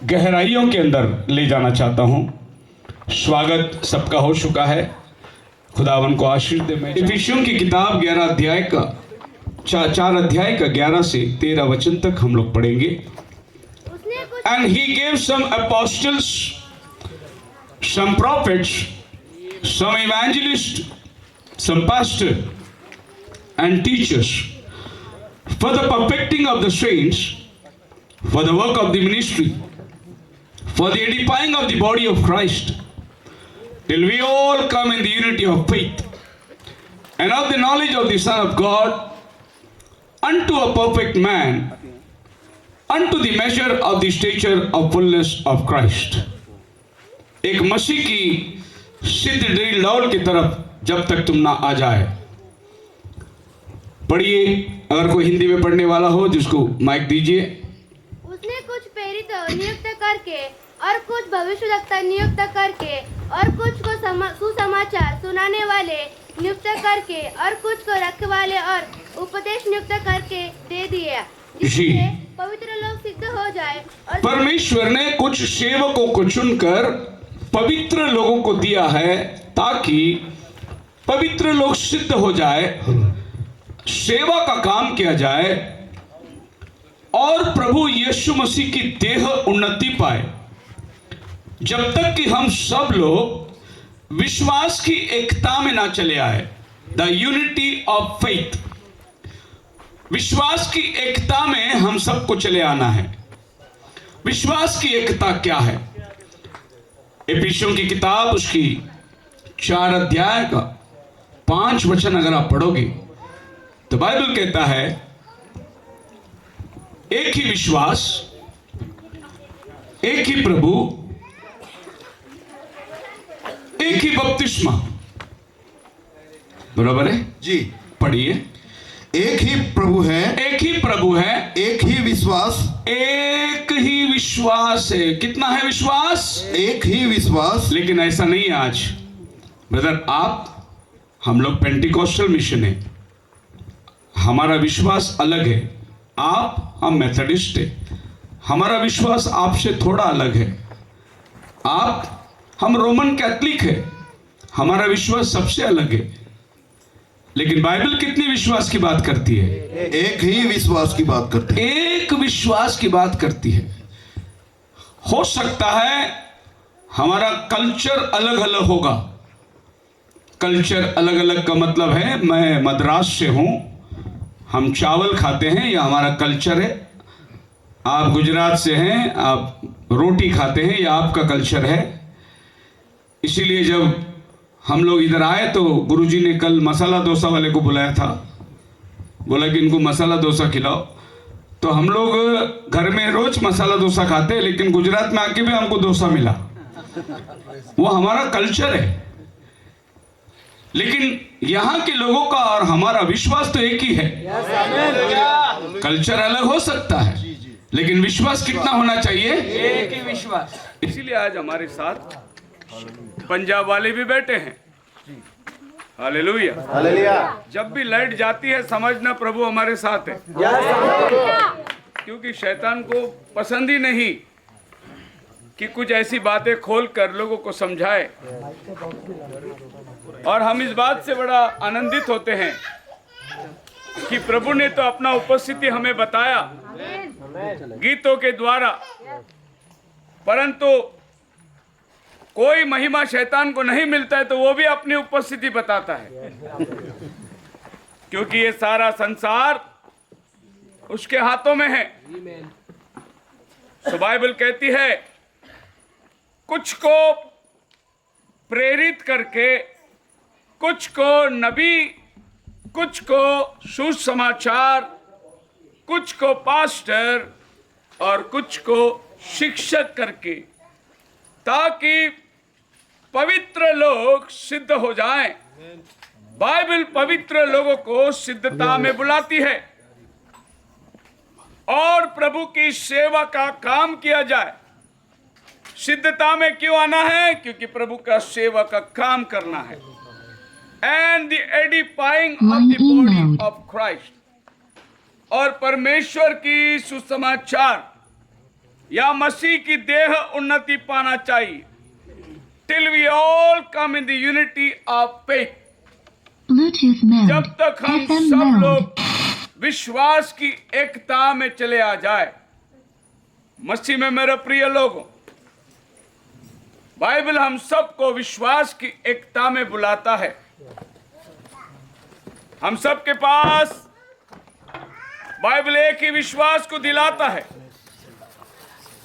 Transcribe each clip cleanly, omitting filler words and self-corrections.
गहराइयों के अंदर ले जाना चाहता हूं। स्वागत सबका हो चुका है। खुदावन को आशीष दे। मैं इफिसियों की किताब 11 अध्याय का 4 अध्याय का 11 से 13 वचन तक हम लोग पढ़ेंगे। And he gave some apostles, some prophets, some evangelist, some pastor and teachers for the perfecting of the saints, for the work of the ministry, for the edifying of the body of Christ, till we all come in the unity of faith and of the knowledge of the Son of God, unto a perfect man, unto the measure of the stature of fullness of Christ। एक मसीह की सिद्ध drill दौड़ की तरफ जब तक तुम ना आ जाए। पढ़िए, अगर कोई हिंदी में पढ़ने वाला हो जिसको माइक दीजिए। उसने कुछ प्रेरित नियुक्त करके और कुछ भविष्यवक्ता नियुक्त करके और कुछ को सुसमाचार सुनाने वाले नियुक्त करके और कुछ को रखवाले और उपदेश नियुक्त करके दे दिया, जिससे पवित्र लोग सिद्ध हो जाए। और परमेश्वर ने कुछ सेवकों को चुनकर पवित्र लोगों को दिया है ताकि पवित्र लोग सिद्ध हो जाए, सेवा का काम किया जाए और प्रभु यीशु मसीह की देह उन्नति पाए। जब तक कि हम सब लोग विश्वास की एकता में ना चले आए, द यूनिटी ऑफ फेथ, विश्वास की एकता में हम सबको चले आना है। विश्वास की एकता क्या है? इफिसियों की किताब उसकी 4 अध्याय का 5 वचन अगर आप पढ़ोगे तो बाइबल कहता है, एक ही विश्वास, एक ही प्रभु, एक ही बपतिस्मा। बराबर है जी। पढ़िए। एक ही प्रभु है, एक ही प्रभु है, एक ही विश्वास, एक ही विश्वास है। कितना है विश्वास? एक ही विश्वास। लेकिन ऐसा नहीं है आज ब्रदर। हम लोग पेंटिकोस्टल मिशन है, हमारा विश्वास अलग है। हम मेथडिस्ट है, हमारा विश्वास आपसे थोड़ा अलग है। हम रोमन कैथलिक है, हमारा विश्वास सबसे अलग है। लेकिन बाइबल कितनी विश्वास की बात करती है? एक ही विश्वास की बात करती है। एक विश्वास की बात करती है। हो सकता है हमारा कल्चर अलग अलग होगा। कल्चर अलग अलग का मतलब है, मैं मद्रास से हूं, हम चावल खाते हैं, यह हमारा कल्चर है। आप गुजरात से हैं, आप रोटी खाते हैं, यह आपका कल्चर है। इसीलिए जब हम लोग इधर आए तो गुरुजी ने कल मसाला डोसा वाले को बुलाया था, बोला कि इनको मसाला डोसा खिलाओ। तो हम लोग घर में रोज मसाला डोसा खाते हैं, लेकिन गुजरात में आके भी हमको डोसा मिला। वो हमारा कल्चर है। लेकिन यहां के लोगों का और हमारा विश्वास तो एक ही है। कल्चर अलग हो सकता है, लेकिन विश्वास कितना होना चाहिए? एक ही विश्वास। इसीलिए आज हमारे साथ पंजाब वाले भी बैठे हैं। Hallelujah, hallelujah. जब भी लाइट जाती है समझना प्रभु हमारे साथ है, क्योंकि शैतान को पसंद ही नहीं कि कुछ ऐसी बातें खोल कर लोगों को समझाए। और हम इस बात से बड़ा आनंदित होते हैं कि प्रभु ने तो अपना उपस्थिति हमें बताया गीतों के द्वारा, परंतु कोई महिमा शैतान को नहीं मिलता है तो वो भी अपनी उपस्थिति बताता है, क्योंकि ये सारा संसार उसके हाथों में है। तो बाइबल कहती है, कुछ को प्रेरित करके, कुछ को नबी, कुछ को सुसमाचार, कुछ को पास्टर और कुछ को शिक्षक करके, ताकि पवित्र लोग सिद्ध हो जाएं। बाइबल पवित्र लोगों को सिद्धता में बुलाती है और प्रभु की सेवा का काम किया जाए। सिद्धता में क्यों आना है? क्योंकि प्रभु का सेवा का काम करना है। And the edifying of the body of Christ, और परमेश्वर की सुसमाचार या मसीह की देह उन्नति पाना चाहिए। Till we all come in the unity of faith. Bluetooth mode. जब तक हम FM सब mode. लोग विश्वास की एकता में चले आ जाए। मसीह में मेरे प्रिय लोगों, बाइबल हम सबको विश्वास की एकता में बुलाता है। हम सबके पास बाइबल एक ही विश्वास को दिलाता है,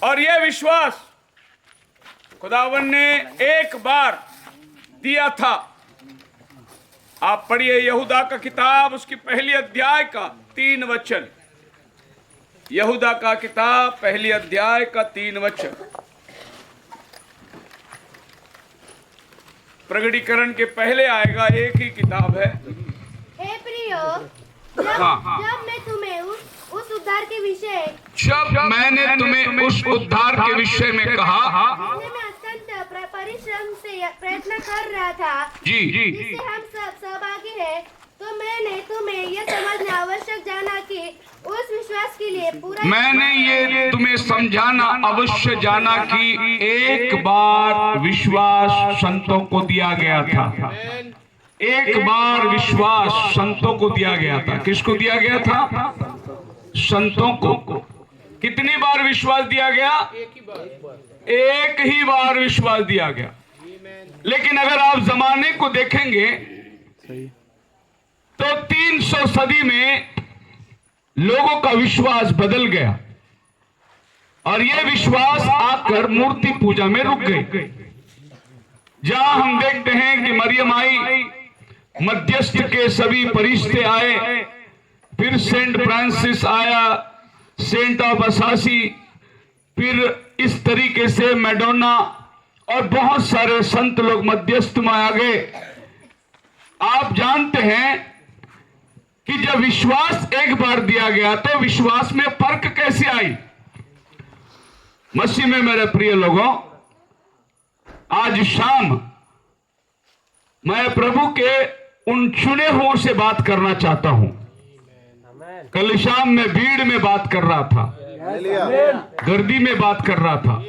और यह विश्वास खुदावन ने एक बार दिया था। आप पढ़िए यहूदा का किताब, उसकी पहली अध्याय का 3 वचन। यहूदा का किताब पहली अध्याय का 3 वचन। प्रगटीकरण के पहले आएगा, एक ही किताब है। हे प्रियो, हाँ। जब मैं तुम्हें उस उद्धार के विषय जब मैंने तुम्हें उस उद्धार के विषय में कहा, जिसमें मैं अत्यंत परिश्रम से प्रयत्न कर रहा था, जी जिससे हम सब सहभागी हैं, तो मैंने तुम्हें यह समझना आवश्यक जाना कि उस विश्वास के लिए पूरा मैंने ये तुम्हें समझाना अवश्य जाना कि एक बार विश्वास संतों को दिया गया था। एक बार विश्वास संतों को दिया गया था। किसको दिया गया था? संतों को। कितनी बार विश्वास दिया गया? एक ही बार विश्वास दिया गया। लेकिन अगर आप जमाने को देखेंगे तो 300 सदी में लोगों का विश्वास बदल गया, और यह विश्वास आकर मूर्ति पूजा में रुक गई। जहां हम देखते हैं कि मरियम आई, मध्यस्थ के सभी फरिश्ते आए, फिर सेंट फ्रांसिस आया, सेंट ऑफ असासी, फिर इस तरीके से मैडोना और बहुत सारे संत लोग मध्यस्थ में आ गए। आप जानते हैं कि जब विश्वास एक बार दिया गया तो विश्वास में फर्क कैसे आई? मसीह में मेरे प्रिय लोगों, आज शाम मैं प्रभु के उन चुने हुओं से बात करना चाहता हूं। कल शाम मैं भीड़ में बात कर रहा था, गर्दी में बात कर रहा था,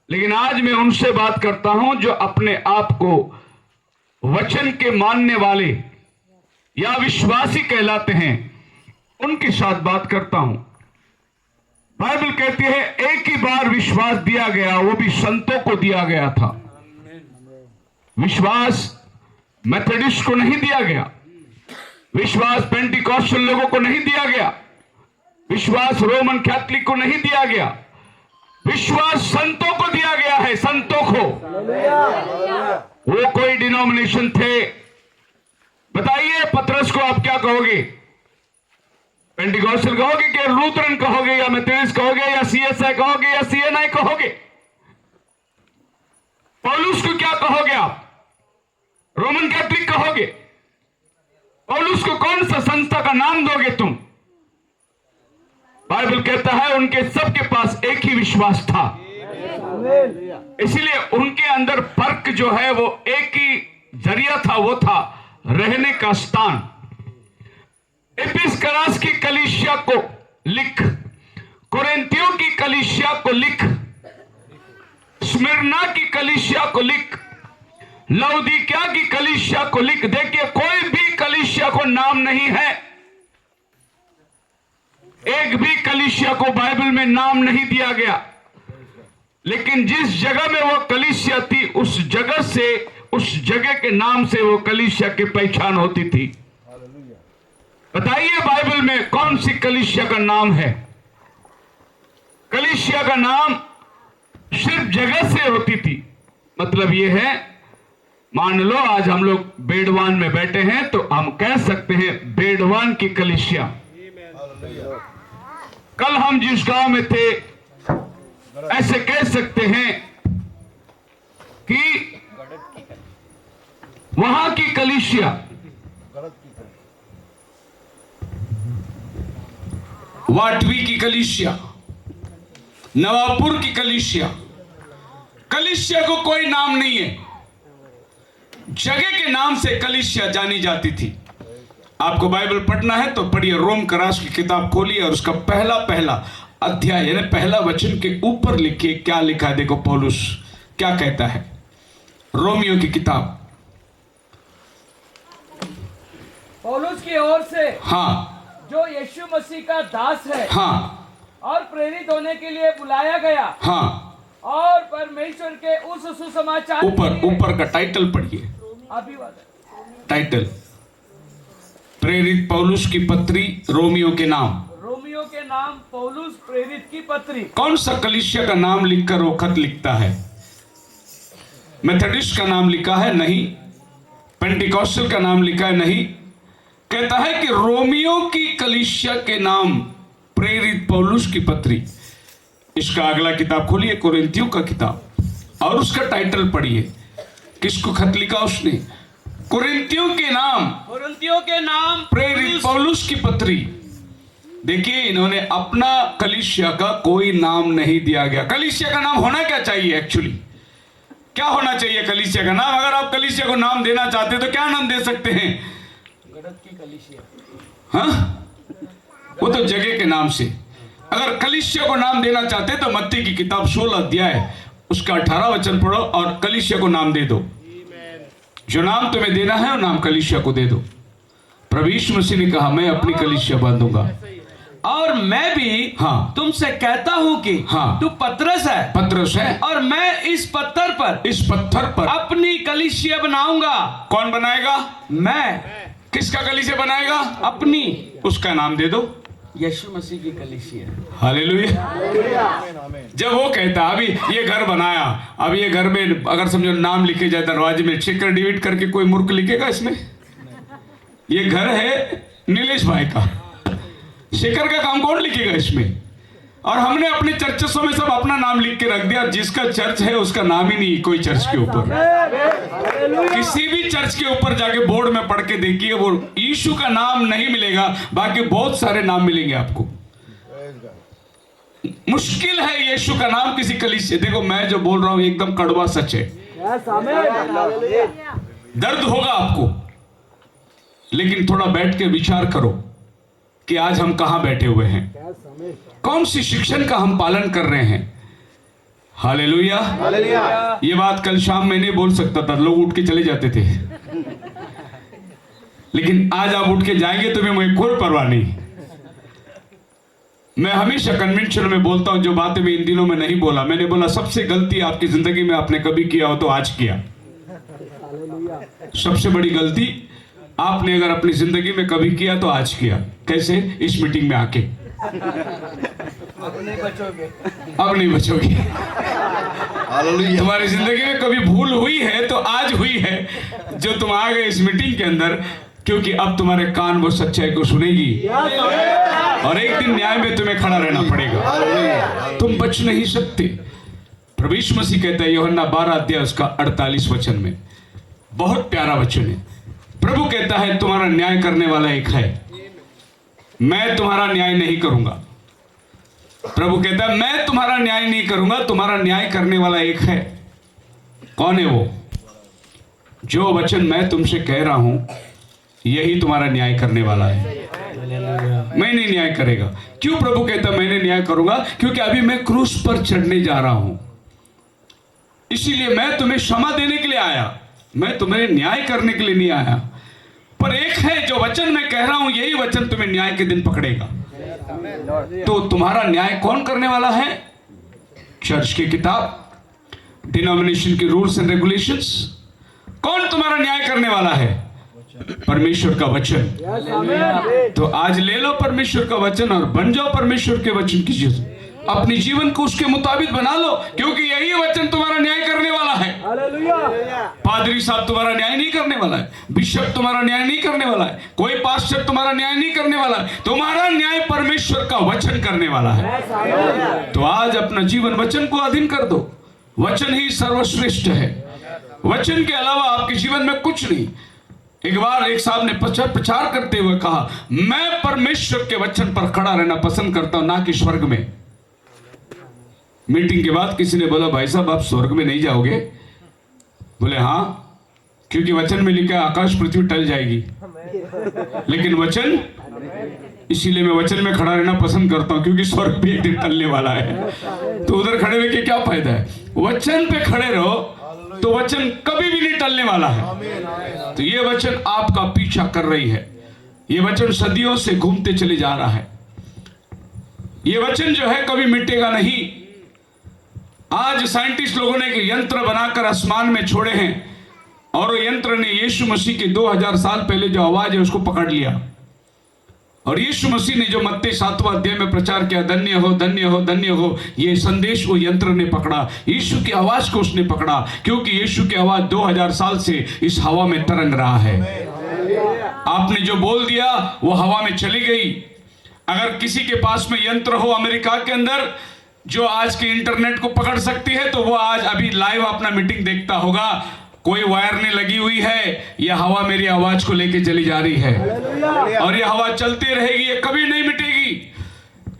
लेकिन आज मैं उनसे बात करता हूं जो अपने आप को वचन के मानने वाले या विश्वासी कहलाते हैं। उनके साथ बात करता हूं। बाइबल कहती है एक ही बार विश्वास दिया गया, वो भी संतों को दिया गया था। विश्वास मेथोडिस्ट को नहीं दिया गया, विश्वास पेंटिकॉस्टल लोगों को नहीं दिया गया, विश्वास रोमन कैथोलिक को नहीं दिया गया, विश्वास संतों को दिया गया है। संतों को। वो कोई डिनोमिनेशन थे। बताइए पतरस को आप क्या कहोगे? पेंटिकॉस्टल कहोगे कि लूथरन कहोगे, या मेथोडिस्ट कहोगे, या सीएसआई कहोगे, या सीएनआई कहोगे? पौलुस को क्या कहोगे आप? रोमन कैथोलिक कहोगे? पौलुस को कौन सा संस्था का नाम दोगे तुम? बाइबल कहता है उनके सबके पास एक ही विश्वास था, इसलिए उनके अंदर फर्क जो है वो एक ही जरिया था, वो था रहने का स्थान। एपिस्करास की कलीसिया को लिख, कोरिन्थियों की कलीसिया को लिख, स्मिर्ना की कलीसिया को लिख, लौदीकिया की कलीसिया को लिख। देखिए कोई भी कलीसिया को नाम नहीं है, एक भी कलीसिया को बाइबल में नाम नहीं दिया गया, लेकिन जिस जगह में वो कलीसिया थी उस जगह से, उस जगह के नाम से वो कलीसिया की पहचान होती थी। बताइए बाइबल में कौन सी कलीसिया का नाम है? कलीसिया का नाम सिर्फ जगह से होती थी। मतलब ये है, मान लो आज हम लोग बेडवान में बैठे हैं तो हम कह सकते हैं बेडवान की कलीसिया। कल हम जिस गांव में थे ऐसे कह सकते हैं कि वहां की कलीसिया वाटवी की कलीसिया, नवापुर की कलीसिया। कलीसिया को कोई नाम नहीं है, जगह के नाम से कलीसिया जानी जाती थी। आपको बाइबल पढ़ना है तो पढ़िए, रोम करास की किताब खोलिए और उसका पहला अध्याय यानी पहला वचन के ऊपर लिखे क्या लिखा है, देखो पौलुस क्या कहता है। रोमियो की किताब, पौलुस की ओर से, हाँ जो यीशु मसीह का दास है हाँ और प्रेरित होने के लिए बुलाया गया, हाँ, और परमेश्वर के उस सुसमाचार ऊपर के लिए- ऊपर का टाइटल पढ़िए, अभिवादन। टाइटल प्रेरित पौलुस की पत्री रोमियो के नाम। रोमियो के नाम पौलुस प्रेरित की पत्री। कौन सा कलीसिया का नाम लिखकर वो खत लिखता है? मेथोडिस्ट का नाम लिखा है? नहीं। पेंटिकॉस्टल का नाम लिखा है? नहीं। कहता है कि रोमियो की कलीसिया के नाम प्रेरित पौलुस की पत्री। इसका अगला किताब खोलिए, कोरिन्थियों का किताब, और उसका टाइटल पढ़िए। किसको खत लिखा उसने? कोरिन्थियों के नाम कुरिन्थियों के नाम प्रेरित पौलुस की पत्री। देखिए, इन्होंने अपना कलीसिया का कोई नाम नहीं दिया गया। कलीसिया का नाम होना क्या चाहिए? एक्चुअली क्या होना चाहिए कलीसिया का नाम? अगर आप कलीसिया को नाम देना चाहते तो क्या नाम दे सकते हैं? गढ़त की कलीसिया। हाँ, वो तो जगह के नाम से। अगर कलीसिया को नाम देना चाहते तो मत्ती की किताब 16 अध्याय उसका 18 वचन पढ़ो और कलीसिया को नाम दे दो। जो नाम तुम्हें देना है वो नाम कलीसिया को दे दो। प्रभु यीशु मसीह ने कहा, मैं अपनी कलीसिया बांधूंगा। और मैं भी हाँ। तुमसे कहता हूँ कि हाँ। तू पतरस है, पतरस है, और मैं इस पत्थर पर इस पत्थर पर अपनी कलीसिया बनाऊंगा। कौन बनाएगा? मैं किसका कलीसिया बनाएगा? अपनी, उसका नाम दे दो, यीशु मसीह की कलीसिया। हालेलुया। जब वो कहता अभी ये घर बनाया, अब ये घर में अगर समझो नाम लिखे जाए दरवाजे में, शिखर डिविट करके कोई मूर्ख लिखेगा इसमें? ये घर है नीलेश भाई का, शिखर का काम कौन लिखेगा इसमें? और हमने अपने चर्चों में सब अपना नाम लिख के रख दिया। जिसका चर्च है उसका नाम ही नहीं कोई चर्च के ऊपर। किसी भी चर्च के ऊपर जाके बोर्ड में पढ़ के देखिए, वो यीशु का नाम नहीं मिलेगा, बाकी बहुत सारे नाम मिलेंगे आपको। मुश्किल है यीशु का नाम किसी कलीसिया। देखो, मैं जो बोल रहा हूं एकदम कड़वा सच है, दर्द होगा आपको, लेकिन थोड़ा बैठ के विचार करो कि आज हम कहां बैठे हुए हैं, कौन सी शिक्षण का हम पालन कर रहे हैं। हालेलुया। ये बात कल शाम मैं नहीं बोल सकता था, लोग उठ के चले जाते थे, लेकिन आज आप उठ के जाएंगे तो मैं कोई परवाह नहीं। मैं हमेशा कन्वेंशन में बोलता हूं जो बातें मैं इन दिनों में नहीं बोला। मैंने बोला सबसे गलती आपकी जिंदगी में आपने कभी किया हो तो आज किया। सबसे बड़ी गलती आपने अगर अपनी जिंदगी में कभी किया तो आज किया। कैसे? इस मीटिंग में आके। अब नहीं बचोगे। अब नहीं बचोगे। हालेलुया। तुम्हारी जिंदगी में कभी भूल हुई है तो आज हुई है, जो तुम आ गए इस मीटिंग के अंदर, क्योंकि अब तुम्हारे कान वो सच्चाई को सुनेगी और एक दिन न्याय में तुम्हें खड़ा रहना पड़ेगा। तुम बच नहीं सकते। प्रभु यीशु मसीह कहता है यूहन्ना 12 अध्याय उसका 48 वचन में, बहुत प्यारा वचन है। प्रभु कहता है तुम्हारा न्याय करने वाला एक है, मैं तुम्हारा न्याय नहीं करूंगा। प्रभु कहता है मैं तुम्हारा न्याय नहीं करूंगा, तुम्हारा न्याय करने वाला एक है। कौन है वो? जो वचन मैं तुमसे कह रहा हूं यही तुम्हारा न्याय करने वाला है। मैं नहीं न्याय करेगा। क्यों प्रभु कहता मैंने न्याय करूंगा? क्योंकि अभी मैं क्रूस पर चढ़ने जा रहा हूं, इसीलिए मैं तुम्हें क्षमा देने के लिए आया, मैं तुम्हें न्याय करने के लिए नहीं आया। पर एक है जो वचन मैं कह रहा हूं, यही वचन तुम्हें न्याय के दिन पकड़ेगा। तो तुम्हारा न्याय कौन करने वाला है? चर्च की किताब, डिनोमिनेशन की रूल्स एंड रेगुलेशंस। कौन तुम्हारा न्याय करने वाला है? परमेश्वर का वचन। तो आज ले लो परमेश्वर का वचन और बन जाओ परमेश्वर के वचन की चीज। अपने जीवन को उसके मुताबिक बना लो, क्योंकि यही वचन तुम्हारा न्याय करने वाला है। पादरी साहब तुम्हारा न्याय नहीं करने वाला है, बिशप तुम्हारा न्याय नहीं करने वाला है, कोई पास्टर तुम्हारा न्याय नहीं करने वाला है। तुम्हारा न्याय परमेश्वर का वचन करने वाला है। तो आज अपना जीवन वचन को अधीन कर दो। वचन ही सर्वश्रेष्ठ है। वचन के अलावा आपके जीवन में कुछ नहीं। एक बार एक साहब ने प्रचार करते हुए कहा, मैं परमेश्वर के वचन पर खड़ा रहना पसंद करता हूं, ना कि स्वर्ग में। मीटिंग के बाद किसी ने बोला, भाई साहब आप स्वर्ग में नहीं जाओगे? बोले हाँ, क्योंकि वचन में लिखा है आकाश पृथ्वी टल जाएगी, लेकिन वचन इसीलिए मैं वचन में खड़ा रहना पसंद करता हूँ, क्योंकि स्वर्ग भी एक दिन टलने वाला है। तो उधर खड़े रह के क्या फायदा है? वचन पे खड़े रहो तो वचन कभी भी नहीं टलने वाला है। तो ये वचन आपका पीछा कर रही है, ये वचन सदियों से घूमते चले जा रहा है। ये वचन जो है कभी मिटेगा नहीं। आज साइंटिस्ट लोगों ने एक यंत्र बनाकर आसमान में छोड़े हैं और वो यंत्र ने यीशु मसीह के 2000 साल पहले जो आवाज है उसको पकड़ लिया। और यीशु मसीह ने जो मत्ती 7वां अध्याय में प्रचार किया, धन्य हो धन्य हो धन्य हो, ये संदेश वो यंत्र ने पकड़ा। यीशु की आवाज को उसने पकड़ा, क्योंकि यीशु की आवाज 2000 साल से इस हवा में तरंग रहा है। आपने जो बोल दिया वो हवा में चली गई। अगर किसी के पास में यंत्र हो अमेरिका के अंदर जो आज के इंटरनेट को पकड़ सकती है, तो वो आज अभी लाइव अपना मीटिंग देखता होगा। कोई वायर नहीं लगी हुई है, यह हवा मेरी आवाज को लेके चली जा रही है और यह हवा चलती रहेगी, ये कभी नहीं मिटेगी।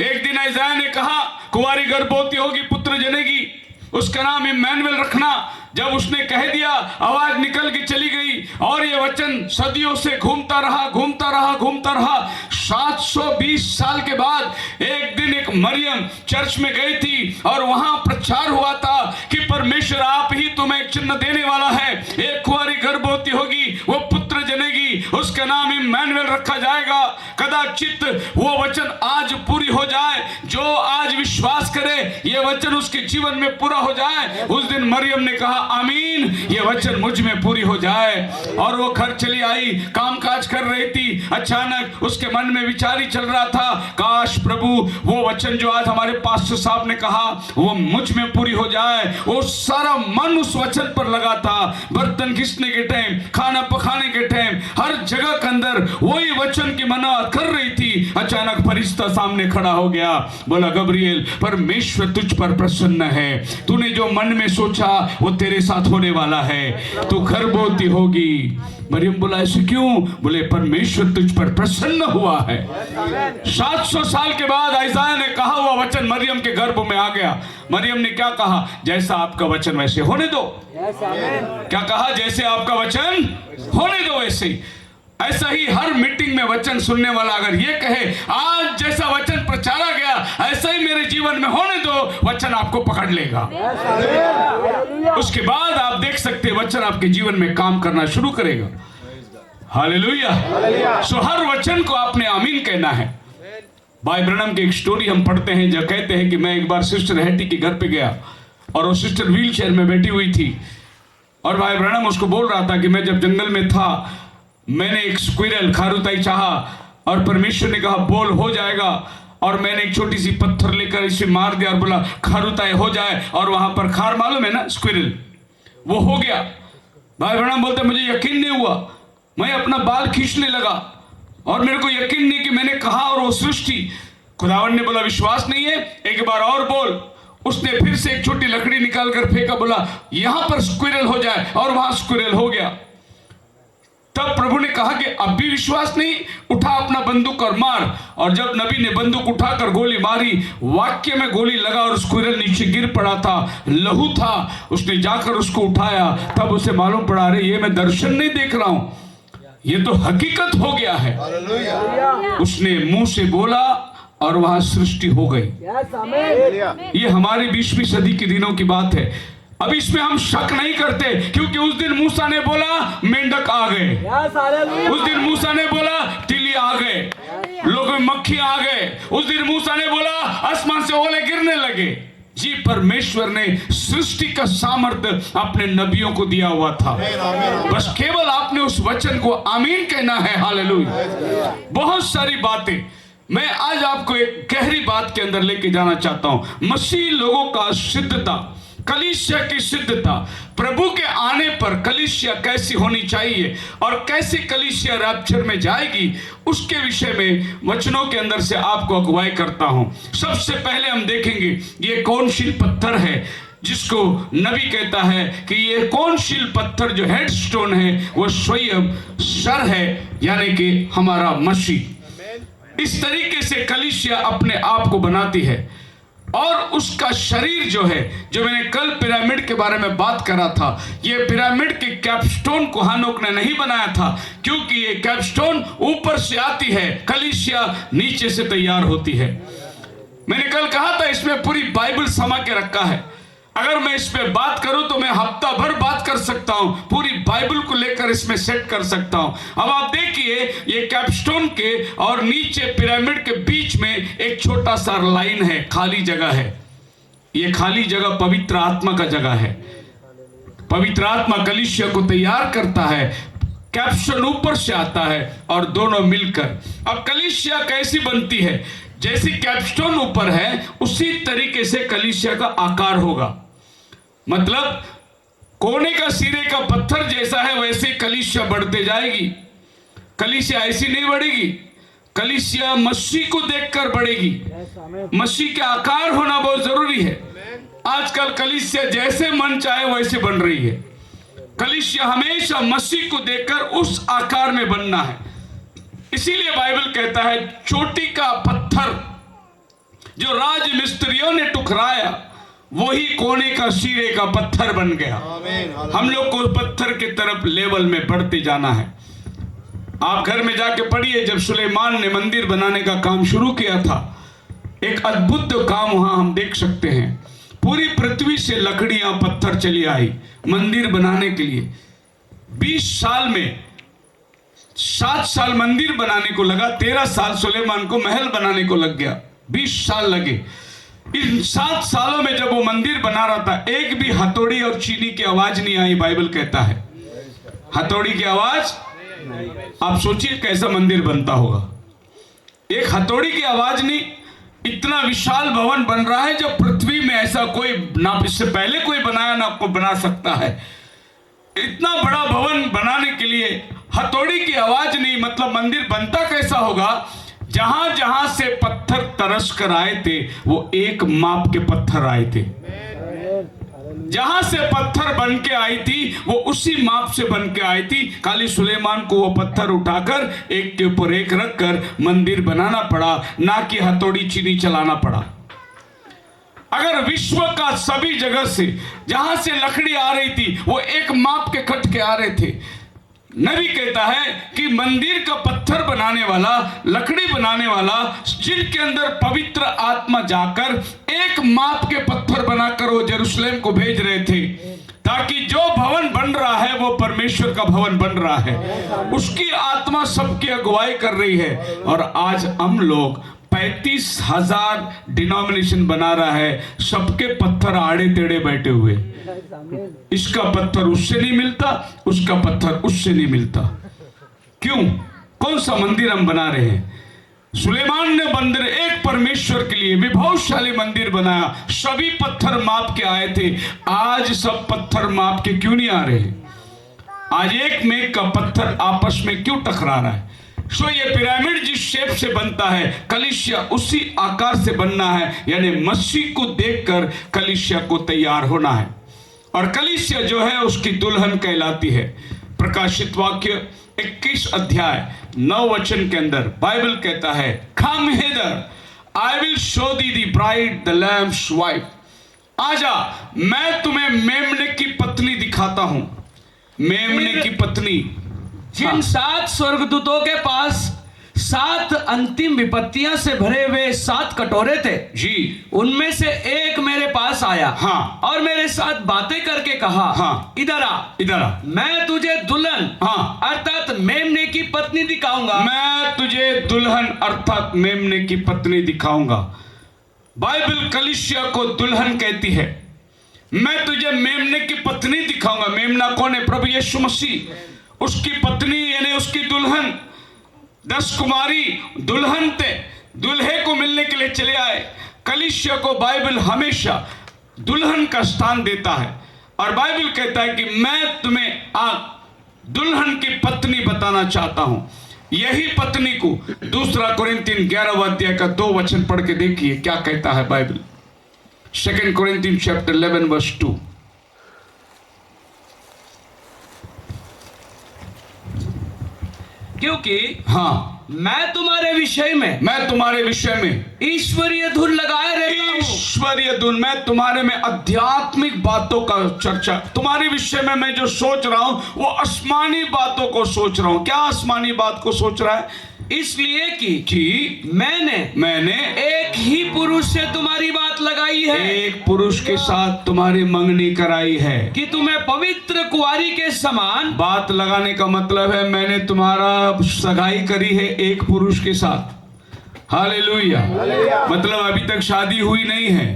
एक दिन यशायाह ने कहा, कुंवारी गर्भवती होगी, पुत्र जनेगी, उसका नाम इम्मानुएल रखना। जब उसने कह दिया, आवाज निकल के चली गई और ये वचन सदियों से घूमता रहा घूमता रहा घूमता रहा। 720 साल के बाद एक दिन एक मरियम चर्च में गई थी और वहां प्रचार हुआ था कि परमेश्वर आप ही तुम्हें एक चिन्ह देने वाला है, एक कुंवारी गर्भवती होगी, वो पुत्र जनेगी, उसका नाम इम्मानुएल रखा जाएगा। कदाचित वो वचन आज पूरी हो जाए। जो आज विश्वास करे ये वचन उसके जीवन में पूरा हो जाए। उस दिन मरियम ने कहा, आमीन, ये वचन मुझ में पूरी हो जाए। और वो घर चली आई, कामकाज कर रही थी। अचानक उसके मन में विचार ही चल रहा था, काश प्रभु वो वचन जो आज हमारे पास्टर साहब ने कहा वो मुझ में पूरी हो जाए। वो सारा मन उस वचन पर लगा था। बर्तन घिसने के टाइम, खाना पकाने के टाइम, हर जगह के अंदर वही वचन की मनात कर रही थी। अचानक फरिश्ता सामने खड़ा हो गया, बोला, गब्रिएल, परमेश्वर तुझ पर प्रसन्न है, तूने जो मन में सोचा वो तेरे साथ होने वाला है, तू गर्भवती होगी। मरियम बोला, ऐसे क्यों? बोले, परमेश्वर तुझ पर प्रसन्न हुआ है। 700 साल के बाद यशायाह ने कहा हुआ वचन मरियम के गर्भ में आ गया। मरियम ने क्या कहा? जैसा आपका वचन वैसे होने दो। क्या कहा? जैसे आपका वचन होने दो वैसे। ऐसा ही हर मीटिंग में वचन सुनने वाला अगर ये कहे, आज जैसा वचन प्रचारा गया ऐसा ही मेरे जीवन में होने दो, वचन आपको पकड़ लेगा। उसके बाद आप देख सकते हैं वचन आपके जीवन में काम करना शुरू करेगा। हालेलुया। सो हर वचन को आपने आमीन कहना है। भाई ब्रनम की एक स्टोरी हम पढ़ते हैं, जब कहते हैं कि मैं एक बार सिस्टर हैटी के घर पे गया और वो सिस्टर व्हील चेयर में बैठी हुई थी और भाई ब्रनम उसको बोल रहा था कि मैं जब जंगल में था मैंने एक स्क्विरल खारुताई चाहा और परमेश्वर ने कहा बोल हो जाएगा, और मैंने एक छोटी सी पत्थर लेकर इसे मार दिया और बोला खारुताई हो जाए, और वहां पर खार मालूम है ना, स्क्विरल, वो हो गया। भाई ब्रनम बोलते मुझे यकीन नहीं हुआ, मैं अपना बाल खींचने लगा और मेरे को यकीन नहीं कि मैंने कहा और वो सृष्टि। खुदावन ने बोला विश्वास नहीं है, एक बार और बोल। उसने फिर से एक छोटी लकड़ी निकाल कर फेंका, बोला यहां पर स्क्विरल हो जाए, और वहां स्क्विरल हो गया। तब प्रभु ने कहा कि अब भी विश्वास नहीं, उठा अपना बंदूक और मार। और जब नबी ने बंदूक उठाकर गोली मारी, वाक्य में गोली लगा और स्क्विरल नीचे गिर पड़ा था, लहू था। उसने जाकर उसको उठाया, तब उसे मालूम पड़ा, अरे ये मैं दर्शन नहीं देख रहा हूं, ये तो हकीकत हो गया है। उसने मुंह से बोला और वहां सृष्टि हो गई। ये हमारी 20वीं सदी के दिनों की बात है। अब इसमें हम शक नहीं करते, क्योंकि उस दिन मूसा ने बोला मेंढक आ गए, उस दिन मूसा ने बोला तिली आ गए, लोगों में मक्खी आ गए, उस दिन मूसा ने बोला आसमान से ओले गिरने लगे। जी, परमेश्वर ने सृष्टि का सामर्थ्य अपने नबियों को दिया हुआ था, बस केवल आपने उस वचन को आमीन कहना है। हालेलुया। बहुत सारी बातें मैं आज आपको एक गहरी बात के अंदर लेके जाना चाहता हूं। मसीह लोगों का सिद्धता, कलीसिया की सिद्धता, प्रभु के आने पर कलीसिया कैसी होनी चाहिए और कैसे कलीसिया रैप्चर में जाएगी, उसके विषय में वचनों के अंदर से आपको अगुवाई करता हूं। सबसे पहले हम देखेंगे ये कौनशील पत्थर है जिसको नबी कहता है कि ये कौनशील पत्थर जो हेडस्टोन है वो स्वयं सर है, यानी कि हमारा मसीह। इस तरीके से कलीसिया अपने आप को बनाती है। और उसका शरीर जो है, जो मैंने कल पिरामिड के बारे में बात करा था, ये पिरामिड के कैपस्टोन को हानोक ने नहीं बनाया था, क्योंकि ये कैपस्टोन ऊपर से आती है, कलीसिया नीचे से तैयार होती है। मैंने कल कहा था इसमें पूरी बाइबल समा के रखा है। अगर मैं इस पे बात करूं तो मैं हफ्ता भर बात कर सकता हूं, पूरी बाइबल को लेकर इसमें सेट कर सकता हूं। अब आप देखिए, ये कैपस्टोन के और नीचे पिरामिड के बीच में एक छोटा सा लाइन है, खाली जगह है। ये खाली जगह पवित्र आत्मा का जगह है। पवित्र आत्मा कलीसिया को तैयार करता है, कैप्शन ऊपर से आता है और दोनों मिलकर। अब कलीसिया कैसी बनती है? जैसी कैपस्टोन ऊपर है उसी तरीके से कलीसिया का आकार होगा। मतलब कोने का सिरे का पत्थर जैसा है वैसे कलीसिया बढ़ते जाएगी। कलीसिया ऐसी नहीं बढ़ेगी, कलीसिया मसीह को देखकर बढ़ेगी। मसीह का आकार होना बहुत जरूरी है। आजकल कलीसिया जैसे मन चाहे वैसे बन रही है। कलीसिया हमेशा मसीह को देखकर उस आकार में बनना है। इसीलिए बाइबल कहता है चोटी का पत्थर जो राज मिस्त्रियों ने टुकराया वही कोने का सिरे का पत्थर बन गया। हम लोग को पत्थर की तरफ लेवल में बढ़ते जाना है। आप घर में जाके पढ़िए, जब सुलेमान ने मंदिर बनाने का काम शुरू किया था, एक अद्भुत काम वहां हम देख सकते हैं। पूरी पृथ्वी से लकड़ियां पत्थर चली आई मंदिर बनाने के लिए। 20 साल में 7 साल मंदिर बनाने को लगा, 13 साल सुलेमान को महल बनाने को लग गया। 20 साल लगे। इन 7 सालों में जब वो मंदिर बना रहा था, एक भी हथौड़ी और चीनी की आवाज नहीं आई। बाइबल कहता है हथौड़ी की आवाज। आप सोचिए कैसा मंदिर बनता होगा। एक हथौड़ी की आवाज नहीं। इतना विशाल भवन बन रहा है जो पृथ्वी में ऐसा कोई ना इससे पहले कोई बनाया ना को बना सकता है। इतना बड़ा भवन बनाने के लिए हथौड़ी की आवाज नहीं। मतलब मंदिर बनता कैसा होगा? जहां जहां से पत्थर तरस कर आए थे वो एक माप के पत्थर आए थे। जहां से पत्थर बन के आई थी वो उसी माप से बन के आई थी। खाली सुलेमान को वो पत्थर उठाकर एक के ऊपर एक रखकर मंदिर बनाना पड़ा, ना कि हथौड़ी चीनी चलाना पड़ा। अगर विश्व का सभी जगह से जहां से लकड़ी आ रही थी वो एक माप के कट के आ रहे थे। नबी कहता है कि मंदिर का पत्थर बनाने वाला, लकड़ी बनाने वाला, जिनके अंदर पवित्र आत्मा जाकर एक माप के पत्थर बनाकर वो यरूशलेम को भेज रहे थे, ताकि जो भवन बन रहा है वो परमेश्वर का भवन बन रहा है। उसकी आत्मा सबकी अगुवाई कर रही है। और आज हम लोग 35,000 डिनोमिनेशन बना रहा है, सबके पत्थर आड़े टेढ़े बैठे हुए। इसका पत्थर उससे नहीं मिलता, उसका पत्थर उससे नहीं मिलता। क्यों? कौन सा मंदिर हम बना रहे हैं? सुलेमान ने मंदिर एक परमेश्वर के लिए विभवशाली मंदिर बनाया, सभी पत्थर माप के आए थे। आज सब पत्थर माप के क्यों नहीं आ रहे? आज एक में का पत्थर आपस में क्यों टकरा रहा है? सो ये पिरामिड जिस शेप से बनता है, कलीसिया उसी आकार से बनना है। यानी मसीह को देखकर कलीसिया को तैयार होना है। और कलीसिया जो है उसकी दुल्हन कहलाती है। प्रकाशित वाक्य 21 अध्याय 9 वचन के अंदर बाइबल कहता है, come hither, I will show thee the bride the lamb's wife. आजा, मैं तुम्हें मेमने की पत्नी दिखाता हूं। मेमने की पत्नी। जिन 7 स्वर्गदूतों के पास 7 अंतिम विपत्तियां से भरे हुए 7 कटोरे थे जी, उनमें से एक मेरे पास आया। हाँ। और मेरे साथ बातें करके कहा, हाँ। इधर आ, इधर आ, मैं तुझे दुल्हन, हाँ, अर्थात मेमने की पत्नी दिखाऊंगा। मैं तुझे दुल्हन अर्थात मेमने की पत्नी दिखाऊंगा। बाइबल कलीसिया को दुल्हन कहती है। मैं तुझे मेमने की पत्नी दिखाऊंगा। मेमना कौन है? प्रभु यीशु मसीह। उसकी पत्नी यानी उसकी दुल्हन। 10 कुमारी दुल्हन थे, दुल्हे को मिलने के लिए चले आए। कलीसिया को बाइबल हमेशा दुल्हन का स्थान देता है। और बाइबल कहता है कि मैं तुम्हें दुल्हन की पत्नी बताना चाहता हूं। यही पत्नी को 2 कोरिन्थियन 11 अध्याय का 2 वचन पढ़ के देखिए क्या कहता है बाइबल। 2 Corinthian chapter 11 verse 2। क्योंकि हाँ, मैं तुम्हारे विषय में ईश्वरीय धुन लगाए रहता हूं। ईश्वरीय धुन में तुम्हारे में आध्यात्मिक बातों का चर्चा, तुम्हारे विषय में मैं जो सोच रहा हूं वो आसमानी बातों को सोच रहा हूं। क्या आसमानी बात को सोच रहा है? इसलिए कि मैंने एक ही पुरुष से तुम्हारी बात लगाई है, एक पुरुष के साथ तुम्हारी मंगनी कराई है कि तुम्हें पवित्र कुंवारी के समान। बात लगाने का मतलब है मैंने तुम्हारा सगाई करी है एक पुरुष के साथ। हालेलुया। मतलब अभी तक शादी हुई नहीं है,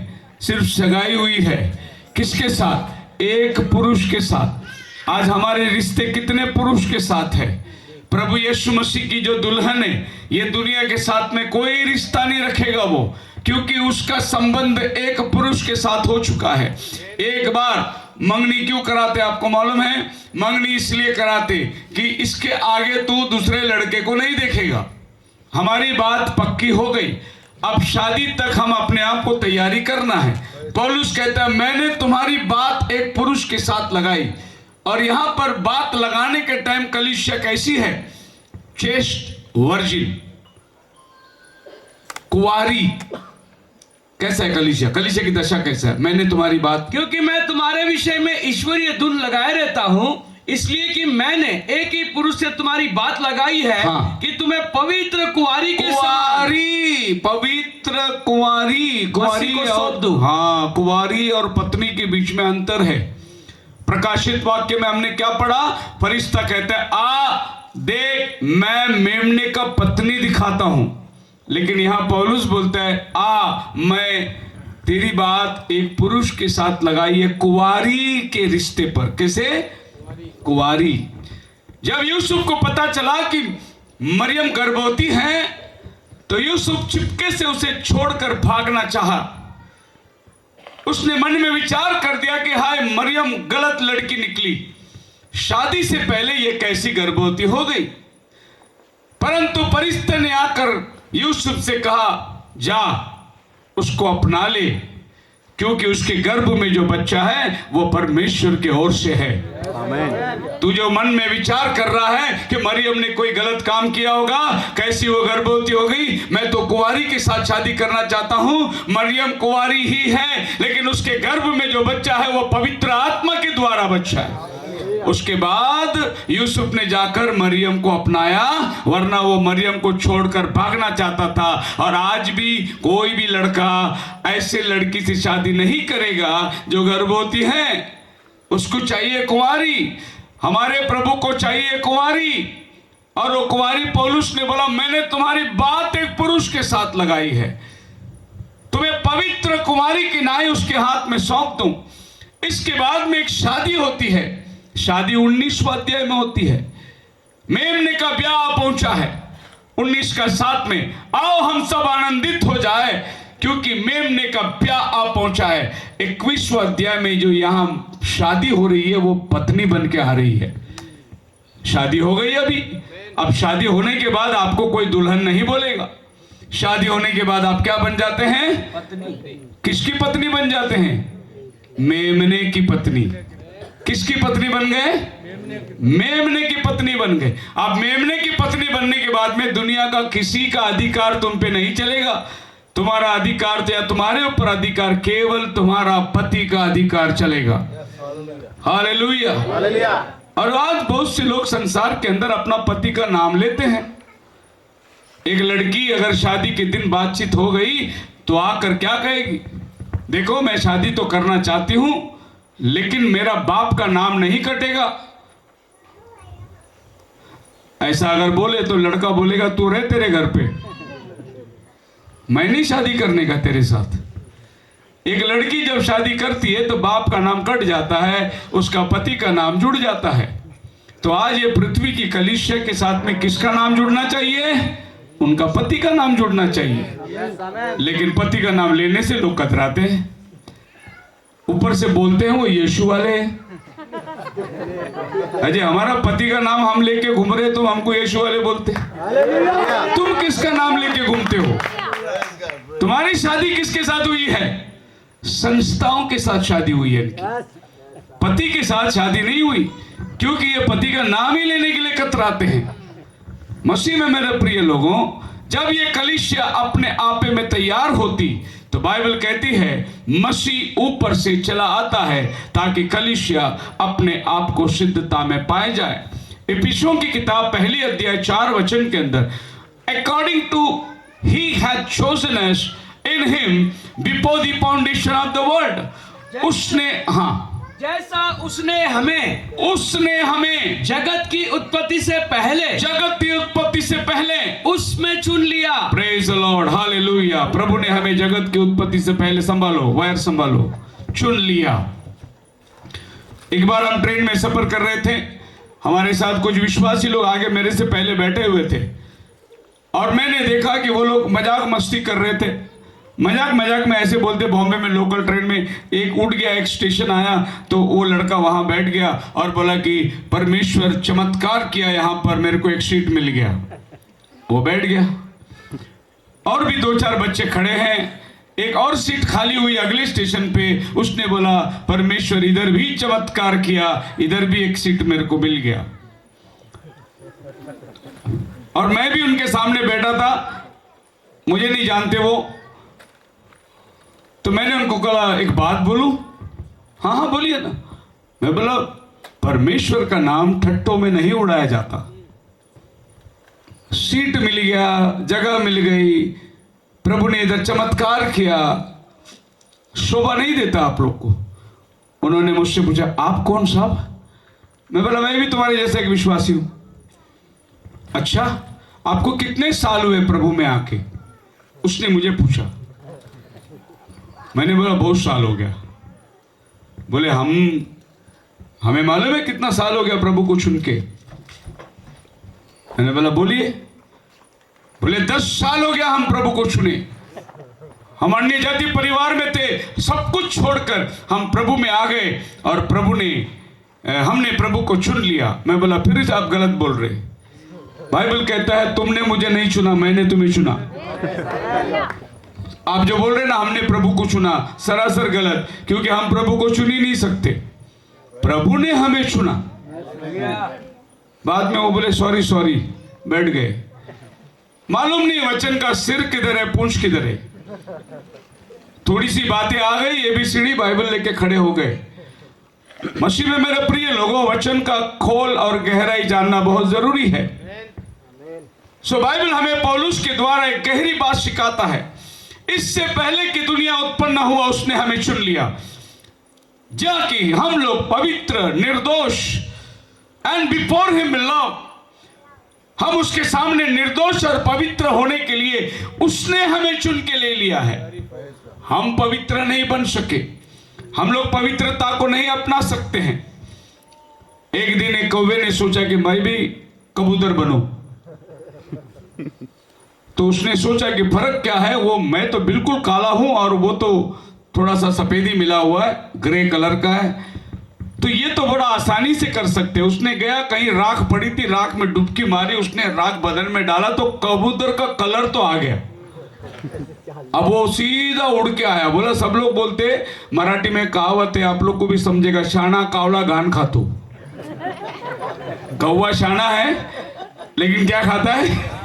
सिर्फ सगाई हुई है। किसके साथ? एक पुरुष के साथ। आज हमारे रिश्ते कितने पुरुष के साथ है? प्रभु यीशु मसीह की जो दुल्हन है, ये दुनिया के साथ में कोई रिश्ता नहीं रखेगा वो, क्योंकि उसका संबंध एक पुरुष के साथ हो चुका है। एक बार मंगनी क्यों कराते आपको मालूम है? मंगनी इसलिए कराते कि इसके आगे तू दूसरे लड़के को नहीं देखेगा। हमारी बात पक्की हो गई, अब शादी तक हम अपने आप को तैयारी करना है। पौलुस कहता है मैंने तुम्हारी बात एक पुरुष के साथ लगाई। और यहां पर बात लगाने के टाइम कलीसिया कैसी है? चेस्ट वर्जिन, कुंवारी। कैसा है कलीसिया? कलीसिया की दशा कैसा है? मैंने तुम्हारी बात, क्योंकि मैं तुम्हारे विषय में ईश्वरीय धुन लगाए रहता हूं, इसलिए कि मैंने एक ही पुरुष से तुम्हारी बात लगाई है। हाँ। कि तुम्हें पवित्र कुंवारी के समान। कुंवारी, पवित्र कुंवारी, कुंवारी को सौंप दूं। हाँ, कुंवारी और पत्नी के बीच में अंतर है। प्रकाशित वाक्य में हमने क्या पढ़ा? फरिश्ता कहता है आ देख मैं मेमने का पत्नी दिखाता हूं। लेकिन यहां पौलुस बोलता है आ मैं तेरी बात एक पुरुष के साथ लगाई है, कुंवारी के रिश्ते पर। कैसे? कुंवारी। जब यूसुफ को पता चला कि मरियम गर्भवती है तो यूसुफ चुपके से उसे छोड़कर भागना चाहा। उसने मन में विचार कर दिया कि हाय मरियम गलत लड़की निकली, शादी से पहले ये कैसी गर्भवती हो गई। परंतु फरिश्ते ने आकर यूसुफ से कहा जा उसको अपना ले, क्योंकि उसके गर्भ में जो बच्चा है वो परमेश्वर की ओर से है। तू जो मन में विचार कर रहा है कि मरियम ने कोई गलत काम किया होगा, कैसी वो गर्भवती हो गई, मैं तो कुंवारी के साथ शादी करना चाहता हूं। मरियम कुंवारी ही है, लेकिन उसके गर्भ में जो बच्चा है वो पवित्र आत्मा के द्वारा बच्चा है। उसके बाद यूसुफ ने जाकर मरियम को अपनाया, वरना वो मरियम को छोड़कर भागना चाहता था। और आज भी कोई भी लड़का ऐसे लड़की से शादी नहीं करेगा जो गर्भवती है। उसको चाहिए कुंवारी। हमारे प्रभु को चाहिए कुंवारी। और वो कुंवारी, पौलुस ने बोला मैंने तुम्हारी बात एक पुरुष के साथ लगाई है, तुम्हें पवित्र कुंवारी की नाई उसके हाथ में सौंप दूं। इसके बाद में एक शादी होती है। शादी 19वां अध्याय में होती है। मेमने का ब्याह पहुंचा है 19 का 7 में। आओ हम सब आनंदित हो जाए, क्योंकि मेमने का ब्याह आ पहुंचा है। 21वां अध्याय में जो यहां शादी हो रही है वो पत्नी बन के आ रही है। शादी हो गई अभी। अब शादी होने के बाद आपको कोई दुल्हन नहीं बोलेगा। शादी होने के बाद आप क्या बन जाते हैं? पत्नी। किसकी पत्नी बन जाते हैं? मेमने की पत्नी। किसकी पत्नी बन गए? मेमने की पत्नी बन गए। अब मेमने की पत्नी बनने के बाद में दुनिया का किसी का अधिकार तुम पे नहीं चलेगा। तुम्हारा अधिकार या तुम्हारे ऊपर अधिकार केवल तुम्हारा पति का अधिकार चलेगा। हालेलुया। और आज बहुत से लोग संसार के अंदर अपना पति का नाम लेते हैं। एक लड़की अगर शादी के दिन बातचीत हो गई तो आकर क्या कहेगी? देखो मैं शादी तो करना चाहती हूं, लेकिन मेरा बाप का नाम नहीं कटेगा। ऐसा अगर बोले तो लड़का बोलेगा तू रह तेरे घर पे, मैं नहीं शादी करने का तेरे साथ। एक लड़की जब शादी करती है तो बाप का नाम कट जाता है, उसका पति का नाम जुड़ जाता है। तो आज ये पृथ्वी की कलीसिया के साथ में किसका नाम जुड़ना चाहिए? उनका पति का नाम जुड़ना चाहिए। लेकिन पति का नाम लेने से लोग कतराते हैं, ऊपर से बोलते हैं वो यीशु वाले हैं। अजय हमारा पति का नाम हम लेके घूम रहे तो हमको यीशु वाले बोलते। तुम किसका नाम लेके घूमते हो? तुम्हारी शादी किसके साथ हुई है? संस्थाओं के साथ शादी हुई है इनकी। पति के साथ शादी नहीं हुई, क्योंकि ये पति का नाम ही लेने के लिए कतराते हैं। मसीह में मेरे प्रिय लोगों, जब ये कलीसिया अपने आपे में तैयार होती तो बाइबल कहती है मसीह ऊपर से चला आता है ताकि कलीसिया अपने आप को सिद्धता में पाए जाए। इफिसियों की किताब पहली अध्याय 4 वचन के अंदर, according to he had chosen us in him before the foundation of the world, उसने, हाँ, जैसा उसने हमें जगत की उत्पत्ति से पहले उसमें चुन लिया। Praise the Lord, hallelujah. प्रभु ने हमें जगत की उत्पत्ति से पहले, संभालो, चुन लिया। एक बार हम ट्रेन में सफर कर रहे थे, हमारे साथ कुछ विश्वासी लोग आगे मेरे से पहले बैठे हुए थे और मैंने देखा कि वो लोग मजाक मस्ती कर रहे थे। मजाक में ऐसे बोलते, बॉम्बे में लोकल ट्रेन में एक उठ गया, एक स्टेशन आया तो वो लड़का वहां बैठ गया और बोला कि परमेश्वर चमत्कार किया, यहां पर मेरे को एक सीट मिल गया। वो बैठ गया। और भी 2-4 बच्चे खड़े हैं, एक और सीट खाली हुई अगले स्टेशन पे, उसने बोला परमेश्वर इधर भी चमत्कार किया, इधर भी एक सीट मेरे को मिल गया। और मैं भी उनके सामने बैठा था, मुझे नहीं जानते वो, तो मैंने उनको कहा एक बात बोलूं? हाँ बोलिए ना। मैं बोला परमेश्वर का नाम ठट्टों में नहीं उड़ाया जाता। सीट मिल गया, जगह मिल गई, प्रभु ने इधर चमत्कार किया, शोभा नहीं देता आप लोग को? उन्होंने मुझसे पूछा आप कौन साहब? मैं बोला मैं भी तुम्हारे जैसा एक विश्वासी हूं। अच्छा, आपको कितने साल हुए प्रभु में आके? उसने मुझे पूछा। मैंने बोला बहुत साल हो गया। बोले हमें मालूम है कितना साल हो गया प्रभु को चुन के। मैंने बोला बोलिए। बोले 10 साल हो गया हम प्रभु को चुने। हम अन्य जाति परिवार में थे, सब कुछ छोड़कर हम प्रभु में आ गए और हमने प्रभु को चुन लिया। मैं बोला फिर आप गलत बोल रहे। बाइबल कहता है तुमने मुझे नहीं चुना, मैंने तुम्हें चुना। आप जो बोल रहे ना हमने प्रभु को चुना, सरासर गलत, क्योंकि हम प्रभु को चुन ही नहीं सकते, प्रभु ने हमें चुना। बाद में वो बोले सॉरी, बैठ गए। मालूम नहीं वचन का सिर किधर है, पूंछ किधर है। थोड़ी सी बातें आ गई, ये भी सीढ़ी बाइबल लेके खड़े हो गए। मसीह में मेरे प्रिय लोगों, वचन का खोल और गहराई जानना बहुत जरूरी है। सो बाइबल हमें पौलुस के द्वारा एक गहरी बात सिखाता है। इससे पहले कि दुनिया उत्पन्न हुआ उसने हमें चुन लिया, जाकि हम लोग पवित्र, निर्दोष, एंड बिफोर हिम लव, हम उसके सामने निर्दोष और पवित्र होने के लिए उसने हमें चुन के ले लिया है। हम पवित्र नहीं बन सके, हम लोग पवित्रता को नहीं अपना सकते हैं। एक दिन एक कौवे ने सोचा कि मैं भी कबूतर बनूं, तो उसने सोचा कि फर्क क्या है, वो मैं तो बिल्कुल काला हूं और वो तो थोड़ा सा सफेदी मिला हुआ है, ग्रे कलर का है, तो ये तो बड़ा आसानी से कर सकते। उसने गया, कहीं राख पड़ी थी, राख में डुबकी मारी, उसने राख बदन में डाला तो कबूतर का कलर तो आ गया। अब वो सीधा उड़ के आया। बोला सब लोग बोलते, मराठी में कहावत है, आप लोग को भी समझेगा, शाना कावला घान खातो। कौवा शाना है लेकिन क्या खाता है?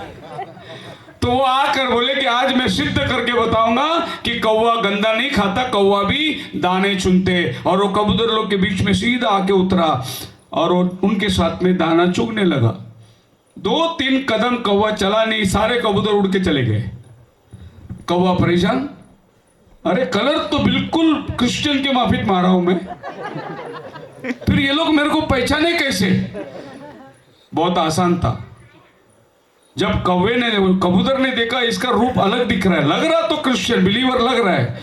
तो वो आकर बोले कि आज मैं सिद्ध करके बताऊंगा कि कौवा गंदा नहीं खाता, कौवा भी दाने चुनते। और वो कबूतर लोग के बीच में सीधा आके उतरा और उनके साथ में दाना चुगने लगा। 2-3 कदम कौवा चला नहीं, सारे कबूतर उड़ के चले गए। कौवा परेशान, अरे कलर तो बिल्कुल क्रिश्चियन के माफिक मारा हूं मैं, फिर ये लोग मेरे को पहचाने कैसे? बहुत आसान था। जब कबूतर ने देखा इसका रूप अलग दिख रहा है, लग रहा तो क्रिश्चियन बिलीवर लग रहा है,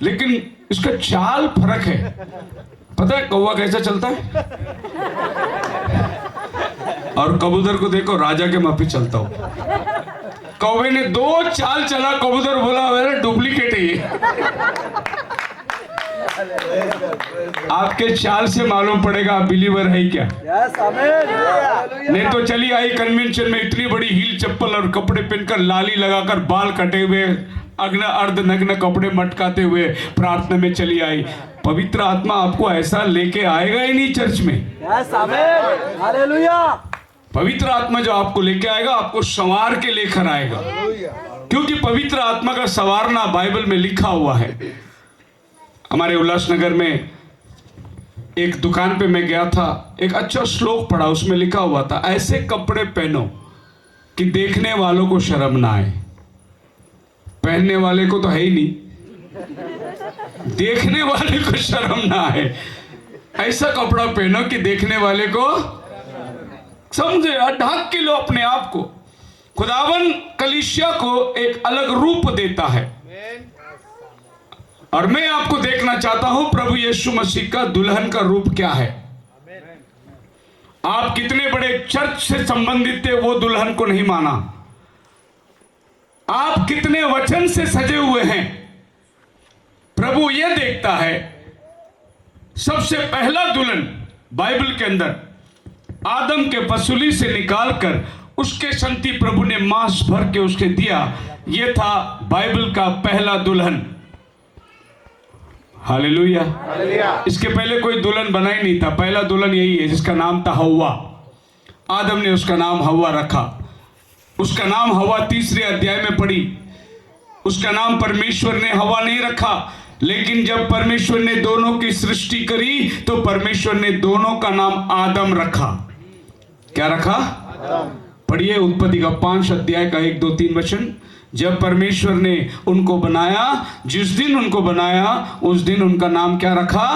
लेकिन इसका चाल फर्क है। पता है कौवा कैसा चलता है? और कबूतर को देखो, राजा के माफी चलता हो। कौवे ने 2 चाल चला, कबूतर बोला मेरा डुप्लीकेट है ये। आपके चाल से मालूम पड़ेगा आप बिलीवर है क्या। नहीं तो चली आई कन्वेंशन में इतनी बड़ी हील चप्पल और कपड़े पहनकर, लाली लगाकर, बाल कटे हुए, अर्ध नग्न कपड़े मटकाते हुए प्रार्थना में चली आई। पवित्र आत्मा आपको ऐसा लेके आएगा ही नहीं चर्च में। पवित्र आत्मा जो आपको लेके आएगा, आपको संवार के लेकर आएगा। क्योंकि पवित्र आत्मा का संवारना बाइबल में लिखा हुआ है। हमारे उल्लासनगर में एक दुकान पे मैं गया था, एक अच्छा श्लोक पढ़ा, उसमें लिखा हुआ था, ऐसे कपड़े पहनो कि देखने वालों को शर्म ना आए। पहनने वाले को तो है ही नहीं, देखने वाले को शर्म ना आए। ऐसा कपड़ा पहनो कि देखने वाले को समझे, ढक के लो अपने आप को। खुदावन कलीसिया को एक अलग रूप देता है, और मैं आपको देखना चाहता हूं प्रभु यीशु मसीह का दुल्हन का रूप क्या है। आप कितने बड़े चर्च से संबंधित थे, वो दुल्हन को नहीं माना। आप कितने वचन से सजे हुए हैं, प्रभु यह देखता है। सबसे पहला दुल्हन बाइबल के अंदर आदम के पसूली से निकालकर उसके संति प्रभु ने मांस भर के उसके दिया। यह था बाइबल का पहला दुल्हन। हालेलुया। इसके पहले कोई दुल्हन बना ही नहीं था। पहला दुल्हन यही है, जिसका नाम था हव्वा। आदम ने उसका नाम हव्वा रखा। उसका नाम हव्वा 3 अध्याय में पड़ी। उसका नाम परमेश्वर ने हव्वा नहीं रखा, लेकिन जब परमेश्वर ने दोनों की सृष्टि करी तो परमेश्वर ने दोनों का नाम आदम रखा। क्या रखा? पढ़िए उत्पत्ति का 5 अध्याय का 1, 2, 3 वचन। जब परमेश्वर ने उनको बनाया, जिस दिन उनको बनाया उस दिन उनका नाम क्या रखा?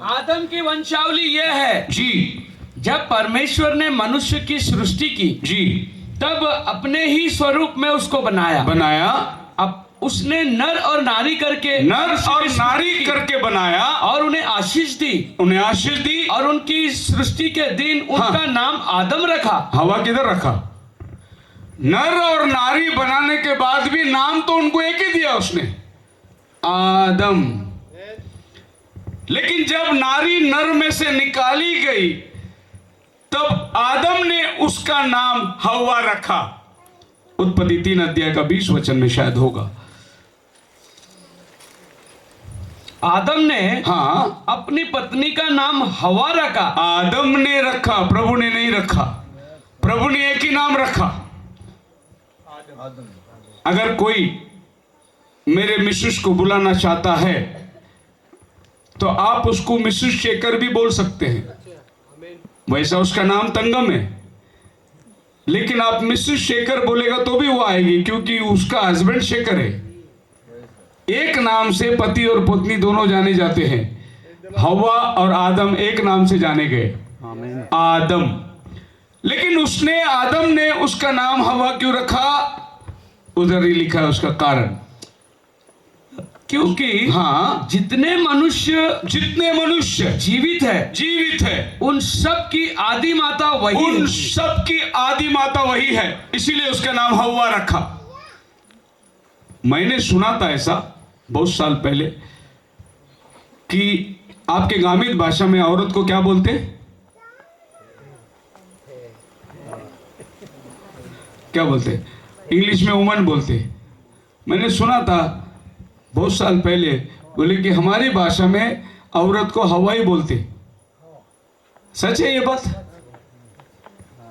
आदम की वंशावली यह है जी। जब परमेश्वर ने मनुष्य की सृष्टि की जी। तब अपने ही स्वरूप में उसको बनाया। अब उसने नर और नारी करके बनाया और उन्हें आशीष दी और उनकी सृष्टि के दिन उनका नाम आदम रखा। हवा किधर रखा? नर और नारी बनाने के बाद भी नाम तो उनको एक ही दिया उसने, आदम। लेकिन जब नारी नर में से निकाली गई तब आदम ने उसका नाम हव्वा रखा। उत्पत्ति 3 अध्याय का 20 वचन में शायद होगा। आदम ने अपनी पत्नी का नाम हव्वा रखा। आदम ने रखा, प्रभु ने नहीं रखा। प्रभु ने एक ही नाम रखा। अगर कोई मेरे मिसेस को बुलाना चाहता है तो आप उसको मिसेस शेखर भी बोल सकते हैं, वैसा उसका नाम तंगम है। लेकिन आप मिसेस शेखर बोलेगा तो भी वो आएगी, क्योंकि उसका हस्बैंड शेखर है। एक नाम से पति और पत्नी दोनों जाने जाते हैं। हव्वा और आदम एक नाम से जाने गए, आदम। लेकिन आदम ने उसका नाम हव्वा क्यों रखा? उधर ही लिखा है उसका कारण, क्योंकि जितने मनुष्य जीवित है उन सब की आदि माता वही है। इसीलिए उसका नाम हव्वा रखा। मैंने सुना था ऐसा बहुत साल पहले कि आपके गामित भाषा में औरत को क्या बोलते? क्या बोलते? इंग्लिश में वुमन बोलते। मैंने सुना था बहुत साल पहले, बोले कि हमारी भाषा में औरत को हवा ही बोलते। सच है ये बात?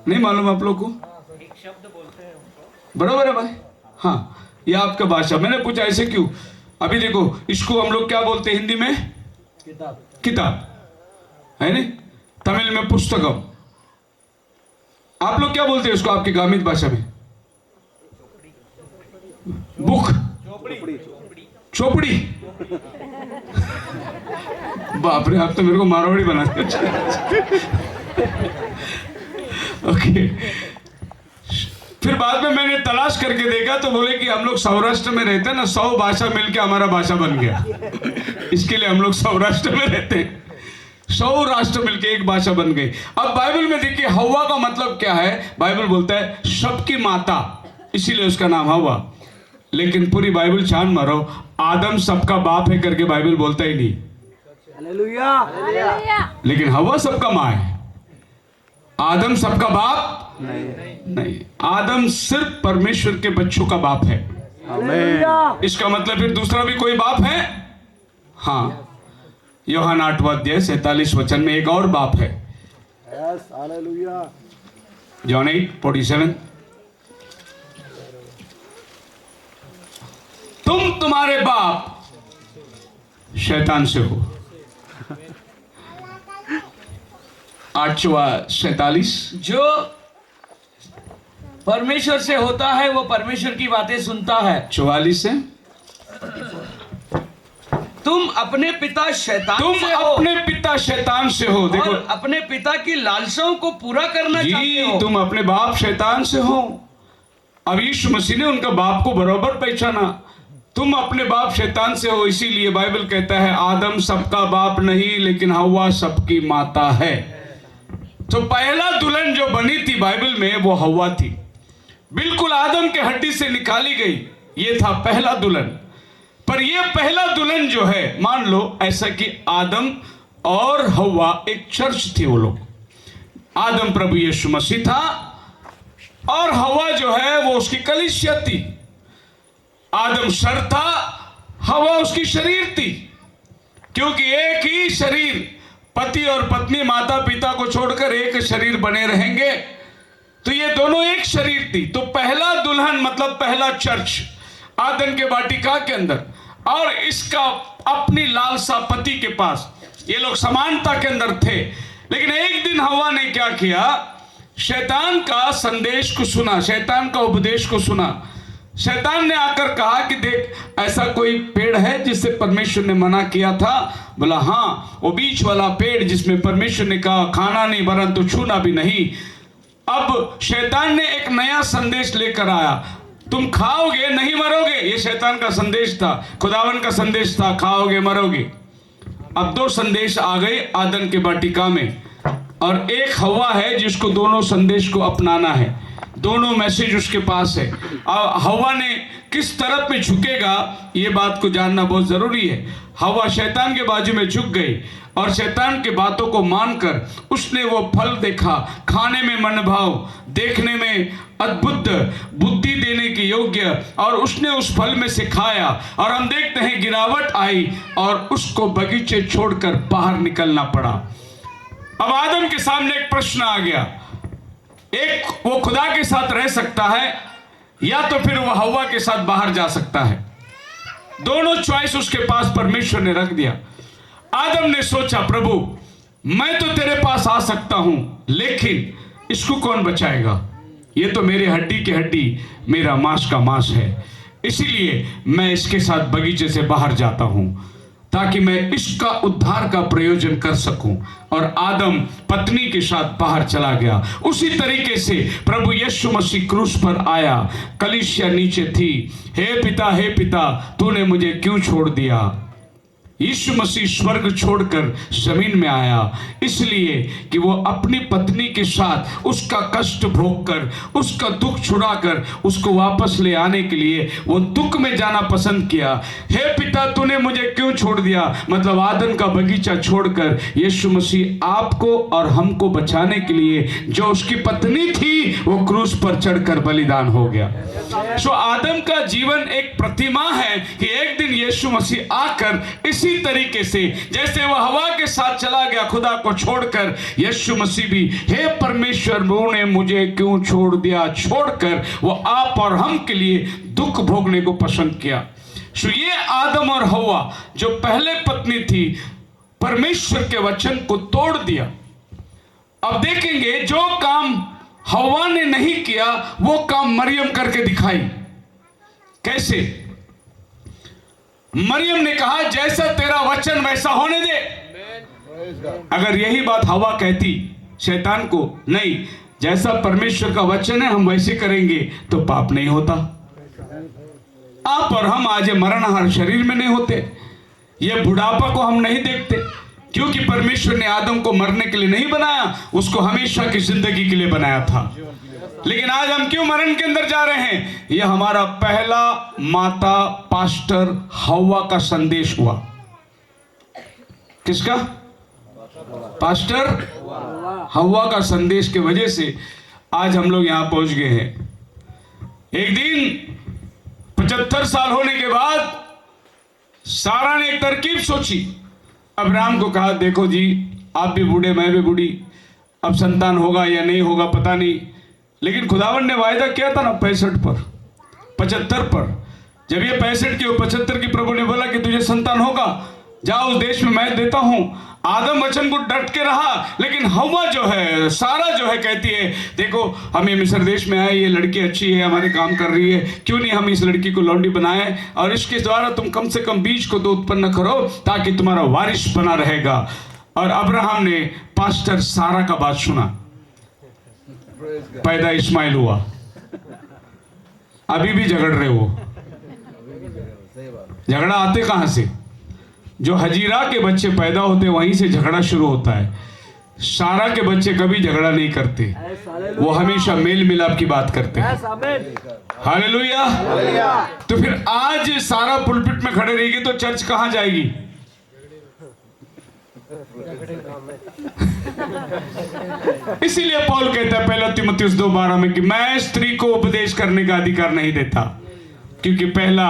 नहीं मालूम आप लोग को? बराबर है भाई। हाँ, ये आपका भाषा। मैंने पूछा ऐसे क्यों? अभी देखो, इसको हम लोग क्या बोलते हैं हिंदी में? किताब है नहीं? तमिल में पुस्तकम। आप लोग क्या बोलते हैं उसको आपकी ग्रामीण भाषा में? बुक, चोपड़ी। बाप रे, आप तो मेरे को मारवाड़ी बनाते। ओके। फिर बाद में मैंने तलाश करके देखा तो बोले कि हम लोग सौराष्ट्र में रहते हैं ना, 100 भाषा मिलके हमारा भाषा बन गया। इसके लिए हम लोग सौराष्ट्र में रहते हैं। 100 राष्ट्र मिलके एक भाषा बन गई। अब बाइबल में देखिए हव्वा का मतलब क्या है। बाइबल बोलता है सबकी माता, इसीलिए उसका नाम हव्वा। लेकिन पूरी बाइबल छान मारो, आदम सबका बाप है करके बाइबल बोलता ही नहीं। हालेलुया। लेकिन हव्वा सबका माँ है, आदम सबका बाप नहीं। आदम सिर्फ परमेश्वर के बच्चों का बाप है। आमीन। इसका मतलब फिर दूसरा भी कोई बाप है? हाँ, यूहन्ना 8वां अध्याय 47 वचन में एक और बाप है। जॉन 8:47। तुम तुम्हारे बाप शैतान से हो। 8:47। जो परमेश्वर से होता है वो परमेश्वर की बातें सुनता है। 44 है। तुम अपने पिता शैतान तुम से हो अपने पिता शैतान से हो। देखो और अपने पिता की लालसाओं को पूरा करना चाहते जी, हो। तुम अपने बाप शैतान से हो। अब यीशु मसीह ने उनका बाप को बराबर पहचाना। तुम अपने बाप शैतान से हो, इसीलिए बाइबल कहता है आदम सबका बाप नहीं लेकिन हव्वा सबकी माता है। तो पहला दुल्हन जो बनी थी बाइबल में वो हव्वा थी, बिल्कुल आदम के हड्डी से निकाली गई। ये था पहला दुल्हन। पर ये पहला दुल्हन जो है, मान लो ऐसा कि आदम और हव्वा एक चर्च थे। वो लोग, आदम प्रभु यीशु मसीह था और हव्वा जो है वो उसकी कलीसिया थी। आदम सर था, हव्वा उसकी शरीर थी, क्योंकि एक ही शरीर, पति और पत्नी माता पिता को छोड़कर एक शरीर बने रहेंगे। तो ये दोनों एक शरीर थी। तो पहला दुल्हन मतलब पहला चर्च आदम के वाटिका के अंदर, और इसका अपनी लालसा पति के पास, ये लोग समानता के अंदर थे। लेकिन एक दिन हव्वा ने क्या किया, शैतान का संदेश को सुना, शैतान का उपदेश को सुना। शैतान ने आकर कहा कि देख, ऐसा कोई पेड़ है जिससे परमेश्वर ने मना किया था? बोला हाँ, वो बीच वाला पेड़ जिसमें परमेश्वर ने कहा खाना नहीं परंतु छूना भी नहीं। अब शैतान ने एक नया संदेश लेकर आया, तुम खाओगे नहीं मरोगे। ये शैतान का संदेश था, खुदावन का संदेश था खाओगे मरोगे। अब दो संदेश आ गए आदम के वाटिका में, और एक हव्वा है जिसको दोनों संदेश को अपनाना है, दोनों मैसेज उसके पास है। अब हव्वा ने किस तरफ में झुकेगा ये बात को जानना बहुत जरूरी है। हव्वा शैतान के बाजू में झुक गई और शैतान के बातों को मानकर उसने वो फल देखा, खाने में मनभाव, देखने में अद्भुत, बुद्धि देने के योग्य, और उसने उस फल में से खाया और हम देखते हैं गिरावट आई और उसको बगीचे छोड़कर बाहर निकलना पड़ा। अब आदम के सामने एक प्रश्न आ गया, एक वो खुदा के साथ रह सकता है या तो फिर वो हव्वा के साथ बाहर जा सकता है। दोनों चॉइस उसके पास परमेश्वर ने रख दिया। आदम ने सोचा प्रभु मैं तो तेरे पास आ सकता हूं, लेकिन इसको कौन बचाएगा? ये तो मेरे हड्डी की हड्डी, मेरा मांस का मांस है, इसीलिए मैं इसके साथ बगीचे से बाहर जाता हूं ताकि मैं इसका उद्धार का प्रयोजन कर सकूं। और आदम पत्नी के साथ बाहर चला गया। उसी तरीके से प्रभु यीशु मसीह क्रूस पर आया, कलीसिया नीचे थी। हे पिता तूने मुझे क्यों छोड़ दिया? यीशु मसीह स्वर्ग छोड़कर जमीन में आया इसलिए कि वो अपनी पत्नी के साथ उसका कष्ट भोगकर, उसका दुख छुड़ाकर उसको वापस ले आने के लिए वो दुख में जाना पसंद किया। हे पिता तूने मुझे क्यों छोड़ दिया? मतलब आदम का बगीचा छोड़कर यीशु मसीह आपको और हमको बचाने के लिए जो उसकी पत्नी थी वो क्रूस पर चढ़कर बलिदान हो गया। सो आदम का जीवन एक प्रतिमा है कि एक दिन यीशु मसीह आकर इसी तरीके से जैसे वह हवा के साथ चला गया खुदा को छोड़कर, यीशु मसीह भी हे परमेश्वर ने मुझे क्यों छोड़ दिया छोड़कर वो आप और हम के लिए दुख भोगने को पसंद किया। सो ये आदम और हवा जो पहले पत्नी थी परमेश्वर के वचन को तोड़ दिया। अब देखेंगे जो काम हवा ने नहीं किया वो काम मरियम करके दिखाई। कैसे? मरियम ने कहा जैसा तेरा वचन वैसा होने दे। अगर यही बात हवा कहती शैतान को, नहीं जैसा परमेश्वर का वचन है हम वैसे करेंगे, तो पाप नहीं होता। आप और हम आज मरणहार शरीर में नहीं होते, ये बुढ़ापा को हम नहीं देखते, क्योंकि परमेश्वर ने आदम को मरने के लिए नहीं बनाया, उसको हमेशा की जिंदगी के लिए बनाया था। लेकिन आज हम क्यों मरण के अंदर जा रहे हैं? यह हमारा पहला माता पास्टर हव्वा का संदेश हुआ। किसका? पास्टर हव्वा का संदेश की वजह से आज हम लोग यहां पहुंच गए हैं। एक दिन 75 साल होने के बाद सारा ने एक तरकीब सोची। अब्राहम को कहा देखो जी आप भी बूढ़े मैं भी बूढ़ी, अब संतान होगा या नहीं होगा पता नहीं, लेकिन खुदावन ने वायदा किया था ना 65 पर 75 पर, जब ये 65 की और 75 की प्रभु ने बोला कि तुझे संतान होगा, जाओ उस देश में मैं देता हूं, आदम वचन को डट के रहा, लेकिन हव्वा जो है, सारा जो है कहती है देखो हम ये मिस्र देश में आए, ये लड़की अच्छी है, हमारे काम कर रही है, क्यों नहीं हम इस लड़की को लौंडी बनाए और इसके द्वारा तुम कम से कम बीज को तो उत्पन्न करो ताकि तुम्हारा वारिस बना रहेगा। और अब्राहम ने पास्टर सारा का बात सुना, पैदा इस्माइल हुआ। अभी भी झगड़ रहे हो, झगड़ा आते कहां से? जो हजीरा के बच्चे पैदा होते वहीं से झगड़ा शुरू होता है। सारा के बच्चे कभी झगड़ा नहीं करते, वो हमेशा मेल मिलाप की बात करते हैं। हालेलुया। तो फिर आज सारा पुलपिट में खड़े रहेगी तो चर्च कहां जाएगी? इसीलिए पौल कहता है पहला तीमुथियुस 2:12 में कि मैं स्त्री को उपदेश करने का अधिकार नहीं देता, क्योंकि पहला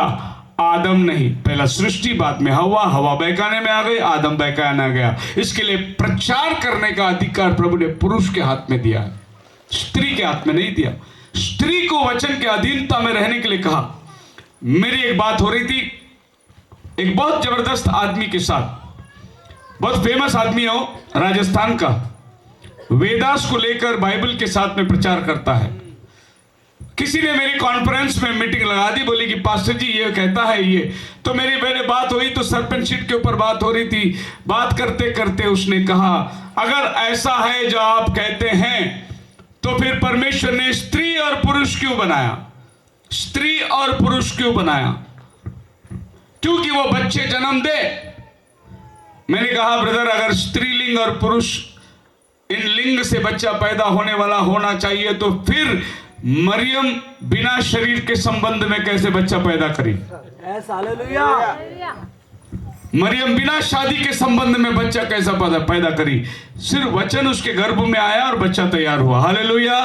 आदम नहीं, पहला सृष्टि, बाद में हवा, हवा बहकाने में आ गई, आदम बहकाने आ गया। इसके लिए प्रचार करने का अधिकार प्रभु ने पुरुष के हाथ में दिया है, स्त्री के हाथ में नहीं दिया। स्त्री को वचन के अधीनता में रहने के लिए कहा। मेरी एक बात हो रही थी एक बहुत जबरदस्त आदमी के साथ, बहुत फेमस आदमी है वो, राजस्थान का, वेदास को लेकर बाइबल के साथ में प्रचार करता है। किसी ने मेरी कॉन्फ्रेंस में मीटिंग लगा दी, बोली कि पास्टर जी ये कहता है ये, तो मेरी पहले बात हुई तो सरपंचशिप के ऊपर बात हो रही थी। बात करते करते उसने कहा अगर ऐसा है जो आप कहते हैं तो फिर परमेश्वर ने स्त्री और पुरुष क्यों बनाया? स्त्री और पुरुष क्यों बनाया? क्योंकि वो बच्चे जन्म दे। मैंने कहा ब्रदर अगर स्त्रीलिंग और पुरुष इन लिंग से बच्चा पैदा होने वाला होना चाहिए तो फिर मरियम बिना शरीर के संबंध में कैसे बच्चा पैदा करी? मरियम बिना शादी के संबंध में बच्चा कैसा पैदा करी? सिर्फ वचन उसके गर्भ में आया और बच्चा तैयार हुआ। हालेलुया।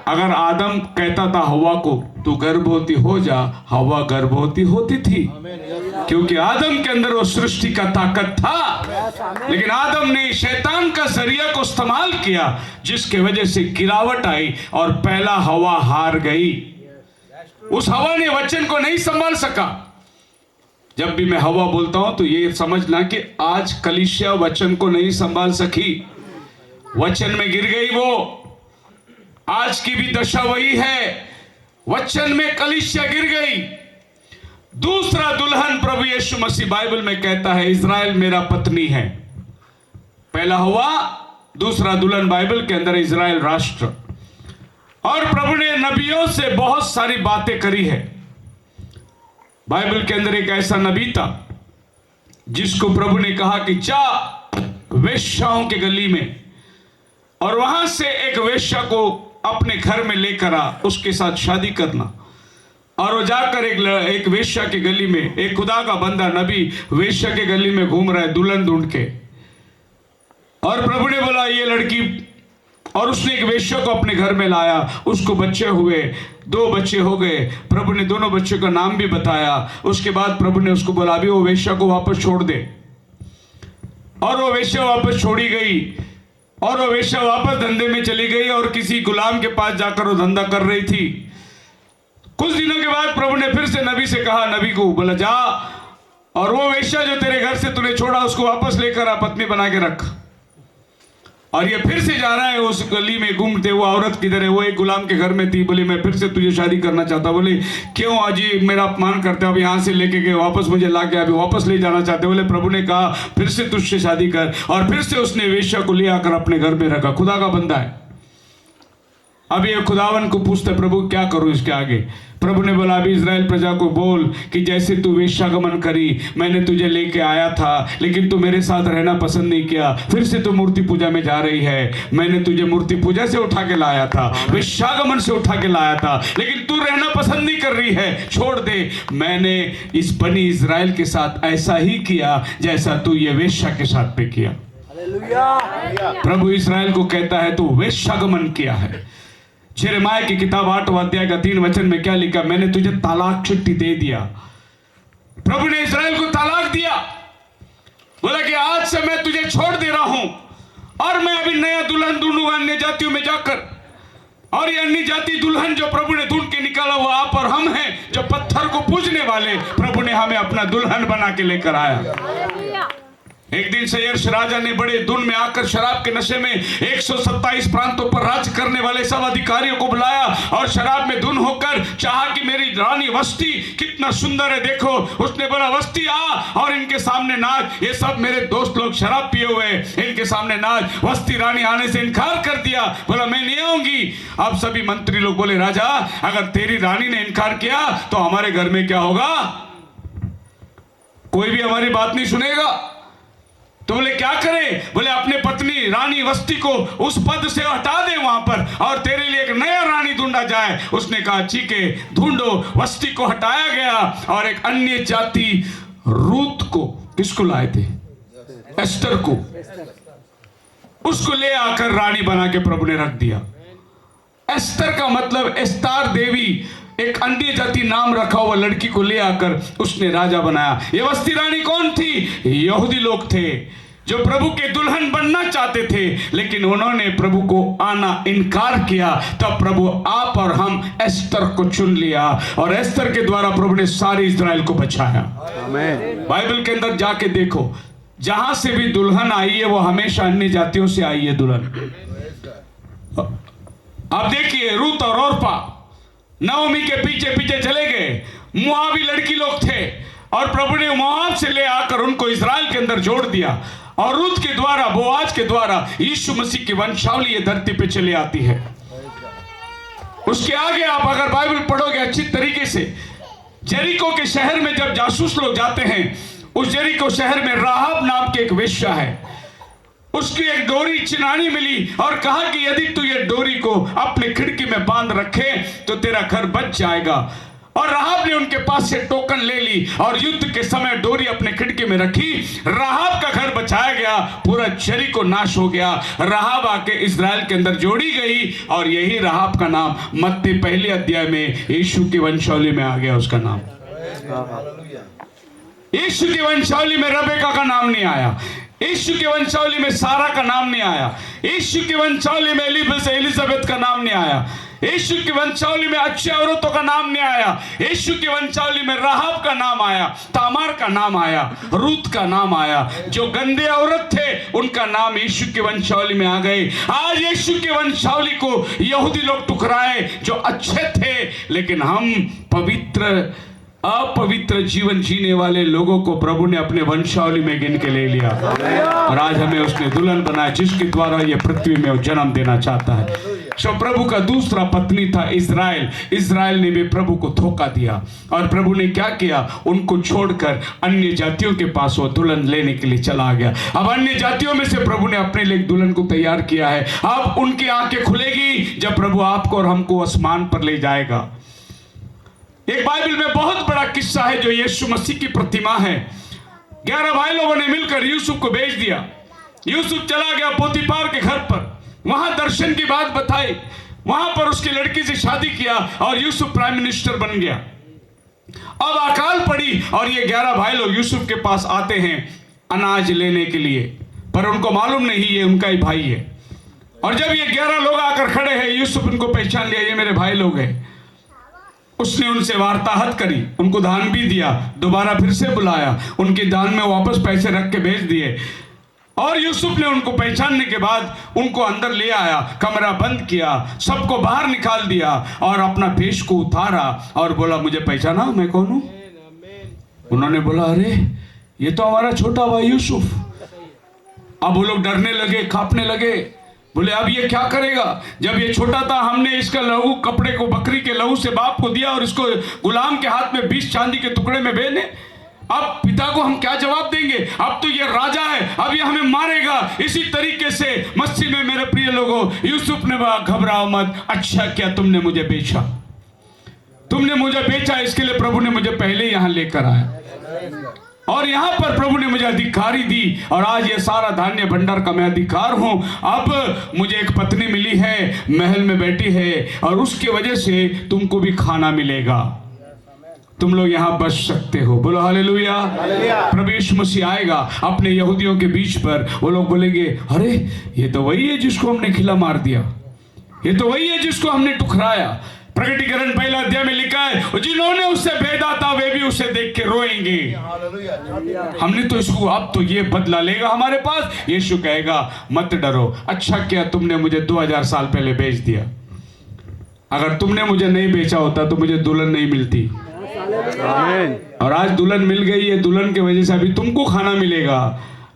अगर आदम कहता था हव्वा को तू गर्भवती हो जा, हव्वा गर्भवती होती थी, क्योंकि आदम के अंदर वो सृष्टि का ताकत था। लेकिन आदम ने शैतान का जरिया को इस्तेमाल किया, जिसके वजह से गिरावट आई और पहला हव्वा हार गई। उस हव्वा ने वचन को नहीं संभाल सका। जब भी मैं हवा बोलता हूं तो ये समझना कि आज कलीसिया वचन को नहीं संभाल सकी, वचन में गिर गई। वो आज की भी दशा वही है, वचन में कलीसिया गिर गई। दूसरा दुल्हन प्रभु यीशु मसीह बाइबल में कहता है इज़राइल मेरा पत्नी है। पहला हुआ, दूसरा दुल्हन बाइबल के अंदर इज़राइल राष्ट्र। और प्रभु ने नबियों से बहुत सारी बातें करी है। बाइबल के अंदर एक ऐसा नबी था जिसको प्रभु ने कहा कि जा वेश्याओं के गली में और वहां से एक वेश्या को अपने घर में लेकर आ, उसके साथ शादी करना। और वो जाकर एक वेश्या के गली में, एक खुदा का बंदा नबी वेश्या के गली में घूम रहा है दुल्हन ढूंढ के। और प्रभु ने बोला ये लड़की, और उसने एक वेश्या को अपने घर में लाया, उसको बच्चे हुए, 2 बच्चे हो गए। प्रभु ने दोनों बच्चों का नाम भी बताया। उसके बाद प्रभु ने उसको बोला अभी वो वेश्या को वापस छोड़ दे। और वो वेश्या वापस छोड़ी गई और वो वेश्या वापस धंधे में चली गई और किसी गुलाम के पास जाकर वो धंधा कर रही थी। कुछ दिनों के बाद प्रभु ने फिर से नबी से कहा, नबी को बोला जा और वो वेश्या जो तेरे घर से तूने छोड़ा उसको वापस लेकर आ, पत्नी बना के रख। और ये फिर से जा रहा है उस गली में घूमते हुए, औरत किधर है? वो एक गुलाम के घर में थी। बोली मैं फिर से तुझे शादी करना चाहता। बोले क्यों अजी मेरा अपमान करते हो? अब यहाँ से लेके गए वापस मुझे ला के अभी वापस ले जाना चाहते। बोले प्रभु ने कहा फिर से तुझसे शादी कर। और फिर से उसने वेश्या को ले आकर अपने घर में रखा। खुदा का बंदा है। अब ये खुदावन को पूछते प्रभु क्या करूं इसके आगे? प्रभु ने बोला अभी इज़राइल प्रजा को बोल कि जैसे तू वेश्यागमन करी, मैंने तुझे लेके आया था लेकिन तू मेरे साथ रहना पसंद नहीं किया, फिर से तू मूर्ति पूजा में जा रही है। मैंने तुझे मूर्ति पूजा से उठा के लाया था, वेश्यागमन से उठा के लाया था, लेकिन तू रहना पसंद नहीं कर रही है, छोड़ दे। मैंने इस बनी इज़राइल के साथ ऐसा ही किया जैसा तू ये वेश्या के साथ पे किया। प्रभु इज़राइल को कहता है तू वेश्यागमन किया है। यिर्मयाह की किताब 8वां अध्याय का 3 वचन में क्या लिखा? मैंने तुझे तलाक चिट्ठी दे दिया। प्रभु ने इज़राइल को तलाक दिया। बोला कि आज से मैं तुझे छोड़ दे रहा हूं और मैं अभी नया दुल्हन ढूंढूंगा अन्य जातियों में जाकर। और ये अन्य जाति दुल्हन जो प्रभु ने ढूंढ के निकाला वो आप और हम हैं, जो पत्थर को पूजने वाले प्रभु ने हमें अपना दुल्हन बना के लेकर आया। एक दिन सैयर्ष राजा ने बड़े धुन में आकर शराब के नशे में 127 प्रांतों पर राज करने वाले सब अधिकारियों को बुलाया और शराब में धुन होकर चाहा कि मेरी रानी वस्ती कितना सुंदर है, देखो। उसने बोला वस्ती आ और इनके सामने नाच। ये सब मेरे दोस्त लोग शराब पिए हुए, इनके सामने नाच। वस्ती रानी आने से इनकार कर दिया, बोला मैं नहीं आऊंगी। अब सभी मंत्री लोग बोले राजा अगर तेरी रानी ने इनकार किया तो हमारे घर में क्या होगा, कोई भी हमारी बात नहीं सुनेगा। तो बोले क्या करें, बोले अपने पत्नी रानी वस्ती को उस पद से हटा दे वहां पर और तेरे लिए एक नया रानी ढूंढा जाए। उसने कहा ठीक है ढूंढो। वस्ती को हटाया गया और एक अन्य जाति रूत को, किसको लाए थे, एस्टर को, उसको ले आकर रानी बना के प्रभु ने रख दिया। एस्तर का मतलब एस्तार देवी, एक अन्य जाति नाम रखा हुआ लड़की को ले आकर उसने राजा बनाया। ये वस्ती रानी कौन थी, यहूदी लोग थे जो प्रभु के दुल्हन बनना चाहते थे, लेकिन उन्होंने प्रभु को आना इनकार किया। तब प्रभु आप और हम एस्तर को चुन लिया और एस्तर के द्वारा प्रभु ने सारे इस्राएल को बचाया। बाइबल के अंदर जाके देखो, जहां से भी दुल्हन आई है वो हमेशा अन्य जातियों से आई है दुल्हन। अब देखिए रूत और ओर्पा नवमी के पीछे पीछे चले गए। मोआबी लड़की लोग थे और प्रभु ने मोआब से ले आकर उनको इस्राएल के अंदर जोड़ दिया और रूत के द्वारा, बोआज के द्वारा यीशु मसीह की वंशावली ये धरती पे चली आती है। उसके आगे आप अगर बाइबल पढ़ोगे अच्छी तरीके से, जेरिको के शहर में जब जासूस लोग जाते हैं, उस जेरिको शहर में राहाब नाम की एक वेश्या है। उसकी एक डोरी चिनानी मिली और कहा कि यदि तू ये डोरी को अपने खिड़की में बांध रखे तो तेरा घर बच जाएगा। और राहाब ने उनके पास से टोकन ले ली और युद्ध के समय डोरी अपने खिड़की में रखी। राहाब का घर बचाया गया, पूरा जेरिको नाश हो गया। राहाब आके इस्राएल के अंदर जोड़ी गई और यही राहाब का नाम मत्ती पहले अध्याय में यीशु की वंशावली में आ गया। उसका नाम यीशु की वंशावली में रबेका का नाम नहीं आया, यीशु की वंशावली में सारा का नाम नहीं आया, यीशु की वंशावली में एलिजाबेथ का नाम नहीं आया, यीशु की वंशावली में अच्छी औरतों का नाम नहीं आया, यीशु की वंशावली में राहाब का नाम आया, तामार का नाम आया, रूत का नाम आया। जो गंदे औरत थे उनका नाम यीशु की वंशावली में आ गए। आज यीशु की वंशावली को यहूदी लोग टुकराए जो अच्छे थे, लेकिन हम पवित्र अपवित्र जीवन जीने वाले लोगों को प्रभु ने अपने वंशावली में गिन के ले लिया और आज हमें उसने दुल्हन बनाया जिसके द्वारा ये पृथ्वी में जन्म देना चाहता है। सो प्रभु का दूसरा पत्नी था इस्राएल। इस्राएल ने भी प्रभु को धोखा दिया और प्रभु ने क्या किया, उनको छोड़कर अन्य जातियों के पास वो दुल्हन लेने के लिए चला गया। अब अन्य जातियों में से प्रभु ने अपने लिए दुल्हन को तैयार किया है। अब उनकी आंखें खुलेगी जब प्रभु आपको और हमको आसमान पर ले जाएगा। एक बाइबल में बहुत बड़ा किस्सा है जो यीशु मसीह की प्रतिमा है। 11 भाई लोगों ने मिलकर यूसुफ को भेज दिया। यूसुफ चला गया पोतीफार के घर पर, वहां दर्शन की बात बताई, वहां पर उसकी लड़की से शादी किया और यूसुफ प्राइम मिनिस्टर बन गया। अब अकाल पड़ी और ये 11 भाई लोग यूसुफ के पास आते हैं अनाज लेने के लिए, पर उनको मालूम नहीं ये उनका ही भाई है। और जब ये 11 लोग आकर खड़े हैं, यूसुफ उनको पहचान लिया, ये मेरे भाई लोग हैं। उसने उनसे वार्ताहत करी, उनको दान भी दिया, दोबारा फिर से बुलाया, उनके दान में वापस पैसे रख के भेज दिए। और यूसुफ ने उनको पहचानने के बाद उनको अंदर ले आया, कमरा बंद किया, सबको बाहर निकाल दिया और अपना भेष को उतारा और बोला मुझे पहचाना मैं कौन हूं। उन्होंने बोला अरे ये तो हमारा छोटा भाई यूसुफ। अब वो लोग डरने लगे, कांपने लगे, बोले अब ये क्या करेगा। जब ये छोटा था हमने इसका लहू, कपड़े को बकरी के लहू से बाप को दिया और इसको गुलाम के हाथ में 20 चांदी के टुकड़े में भेजे। अब पिता को हम क्या जवाब देंगे, अब तो ये राजा है, अब ये हमें मारेगा। इसी तरीके से मस्जिद में मेरे प्रिय लोगों, यूसुफ ने कहा घबराओ मत, अच्छा क्या तुमने मुझे बेचा, तुमने मुझे बेचा, इसके लिए प्रभु ने मुझे पहले यहां लेकर आया और यहां पर प्रभु ने मुझे अधिकारी दी और आज ये सारा धान्य भंडार का मैं अधिकार हूं। अब मुझे एक पत्नी मिली है, महल में बैठी है और उसकी वजह से तुमको भी खाना मिलेगा, तुम लोग यहां बच सकते हो। बोलो हालेलुया। प्रभु यीशु मसीह आएगा अपने यहूदियों के बीच पर, वो लोग बोलेंगे अरे ये तो वही है जिसको हमने खिला मार दिया, ये तो वही है जिसको हमने ठुकराया। प्रकटीकरण पहला अध्याय में लिखा है, और जिन्होंने उससे भेदा था वे भी उसे देख के रोएंगे। हमने तो इसको, अब तो ये बदला लेगा हमारे पास। यीशु कहेगा मत डरो, अच्छा किया तुमने मुझे 2000 साल पहले बेच दिया। अगर तुमने मुझे नहीं बेचा होता तो मुझे दुल्हन नहीं मिलती। और आज दुल्हन मिल गई है, दुल्हन की वजह से अभी तुमको खाना मिलेगा।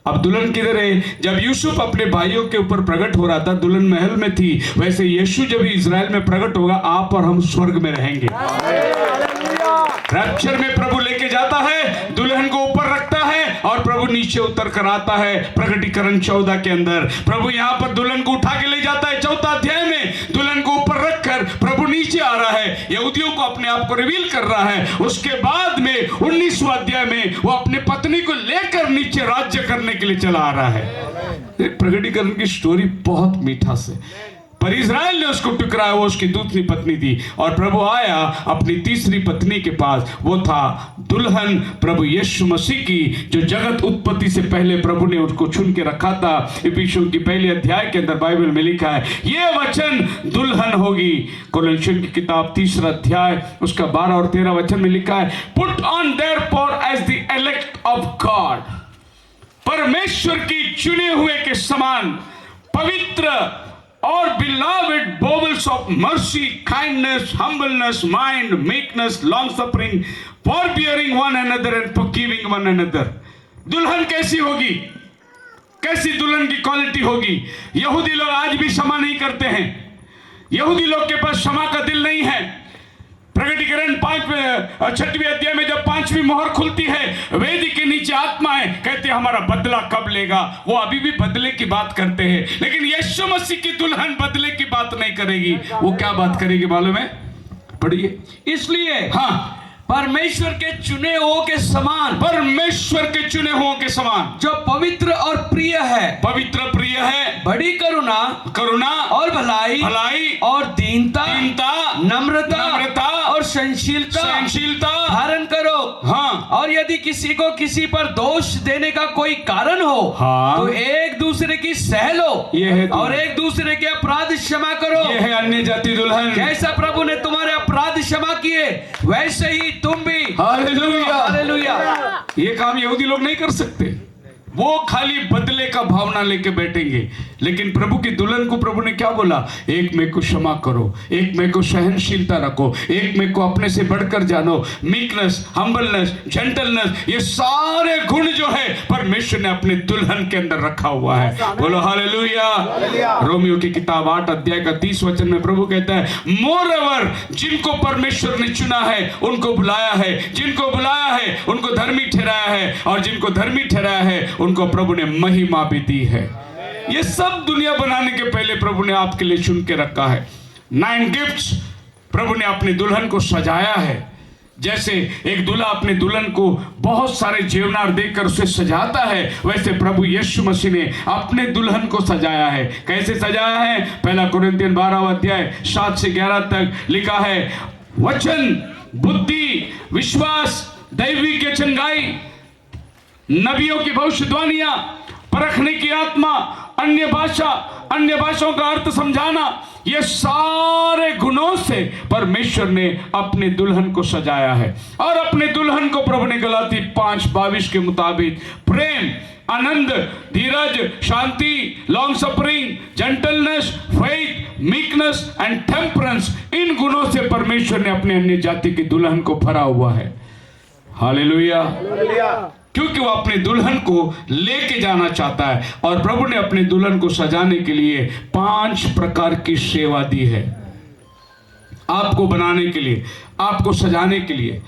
अब दुल्हन किधर है? जब यूसुफ अपने भाइयों के ऊपर प्रकट हो रहा था, दुल्हन महल में थी, वैसे यीशु जब इजराइल में प्रकट होगा, आप और हम स्वर्ग में रहेंगे। रैप्चर में प्रभु लेके जाता है, दुल्हन को ऊपर रखता है और प्रभु नीचे उतर कर आता है। प्रकटीकरण 14 के अंदर प्रभु यहाँ पर दुल्हन को उठा के ले जाता है। 4 अध्याय में दुल्हन को ऊपर रखकर प्रभु नीचे आ रहा है, यहूदियों को अपने आप को रिवील कर रहा है। उसके बाद में 19वां अध्याय में वो अपनी पत्नी को लेकर नीचे राज्य करने के लिए चला आ रहा है। प्रकटीकरण की स्टोरी बहुत मीठा से, पर इज़राइल ने उसको टुकराया, वो उसकी दूसरी पत्नी थी। और प्रभु आया अपनी तीसरी पत्नी के पास, वो था दुल्हन प्रभु यीशु मसीह की, जो जगत उत्पत्ति से पहले प्रभु ने उसको चुन के रखा था। इफिसियों की पहले अध्याय के अंदर बाइबल में लिखा है, ये वचन दुल्हन होगी। कोलोसियों की किताब 3 अध्याय उसका 12 और 13 वचन में लिखा है, put on therefore as the elect of God, परमेश्वर की चुने हुए के समान पवित्र और beloved bowels of mercy, kindness, humbleness, mind, meekness, long suffering, forbearing one another and forgiving one another। दुल्हन कैसी होगी? कैसी दुल्हन की क्वालिटी होगी? यहूदी लोग आज भी क्षमा नहीं करते हैं। यहूदी लोग के पास क्षमा का दिल नहीं है। प्रकटीकरण 6वें अध्याय में जब 5वीं मोहर खुलती है, वेदी के नीचे आत्माएं कहते हैं हमारा बदला कब लेगा। वो अभी भी बदले की बात करते हैं, लेकिन यीशु मसीह की दुल्हन बदले की बात नहीं करेगी। वो क्या बात करेगी मालूम है? पढ़िए। इसलिए हाँ, परमेश्वर के चुने हुओं के समान, परमेश्वर के चुने हुओं के समान, जो पवित्र और प्रिय है, पवित्र प्रिय है, बड़ी करुणा, करुणा और भलाई, भलाई और दीनता, दीनता, नम्रता, नम्रता और सहनशीलता सहनशीलता धारण करो। हाँ, और यदि किसी को किसी पर दोष देने का कोई कारण हो, हाँ, तो एक दूसरे की सह लो, ये है और एक दूसरे के अपराध क्षमा करो। ये है अन्य जाति दुल्हन। जैसा प्रभु ने तुम्हारे अपराध क्षमा किए, वैसे ही तुम भी। Hallelujah, hallelujah. ये काम यहूदी लोग नहीं कर सकते। वो खाली बदले का भावना लेके बैठेंगे, लेकिन प्रभु की दुल्हन को प्रभु ने क्या बोला? एक में को क्षमा करो, एक में को सहनशीलता रखो, एक में को अपने से बढ़कर जानो। मीकनेस, हम्बलनेस, जेंटलनेस, ये सारे गुण जो है परमेश्वर ने अपने दुल्हन के अंदर रखा हुआ है। बोलो हालेलुया। रोमियो की किताब 8 अध्याय का 30 वचन में प्रभु कहता है, मोरओवर जिनको परमेश्वर ने चुना है उनको बुलाया है, जिनको बुलाया है उनको धर्मी ठहराया है, और जिनको धर्मी ठहराया है उनको प्रभु ने महिमा भी दी है। ये सब दुनिया बनाने के पहले प्रभु ने आपके लिए चुन के रखा है। 9 गिफ्ट्स प्रभु ने अपनी दुल्हन को सजाया है। जैसे एक दूल्हा अपने दुल्हन को बहुत सारे जेवनार देकर उसे सजाता है, वैसे प्रभु यीशु मसीह ने अपने दुल्हन को सजाया है। कैसे सजाया है? 1 कुरिन्थियन 12 अध्याय 7 से 11 तक लिखा है, वचन, बुद्धि, विश्वास, दैवी की चंगाई, नबियों की भविष्यवाणियां, परखने की आत्मा, अन्य भाषाओं का अर्थ समझाना, ये सारे गुणों से परमेश्वर ने अपने दुल्हन को सजाया है। और अपने दुल्हन को प्रभु ने गलाती 5:22 के मुताबिक प्रेम, आनंद, धीरज, शांति, long suffering, gentleness, faith, meekness and temperance, इन गुणों से परमेश्वर ने अपने अन्य जाति की दुल्हन को भरा हुआ है। हालेलुया। क्योंकि वो अपने दुल्हन को लेके जाना चाहता है, और प्रभु ने अपने दुल्हन को सजाने के लिए 5 प्रकार की सेवा दी है। आपको बनाने के लिए, आपको सजाने के लिए।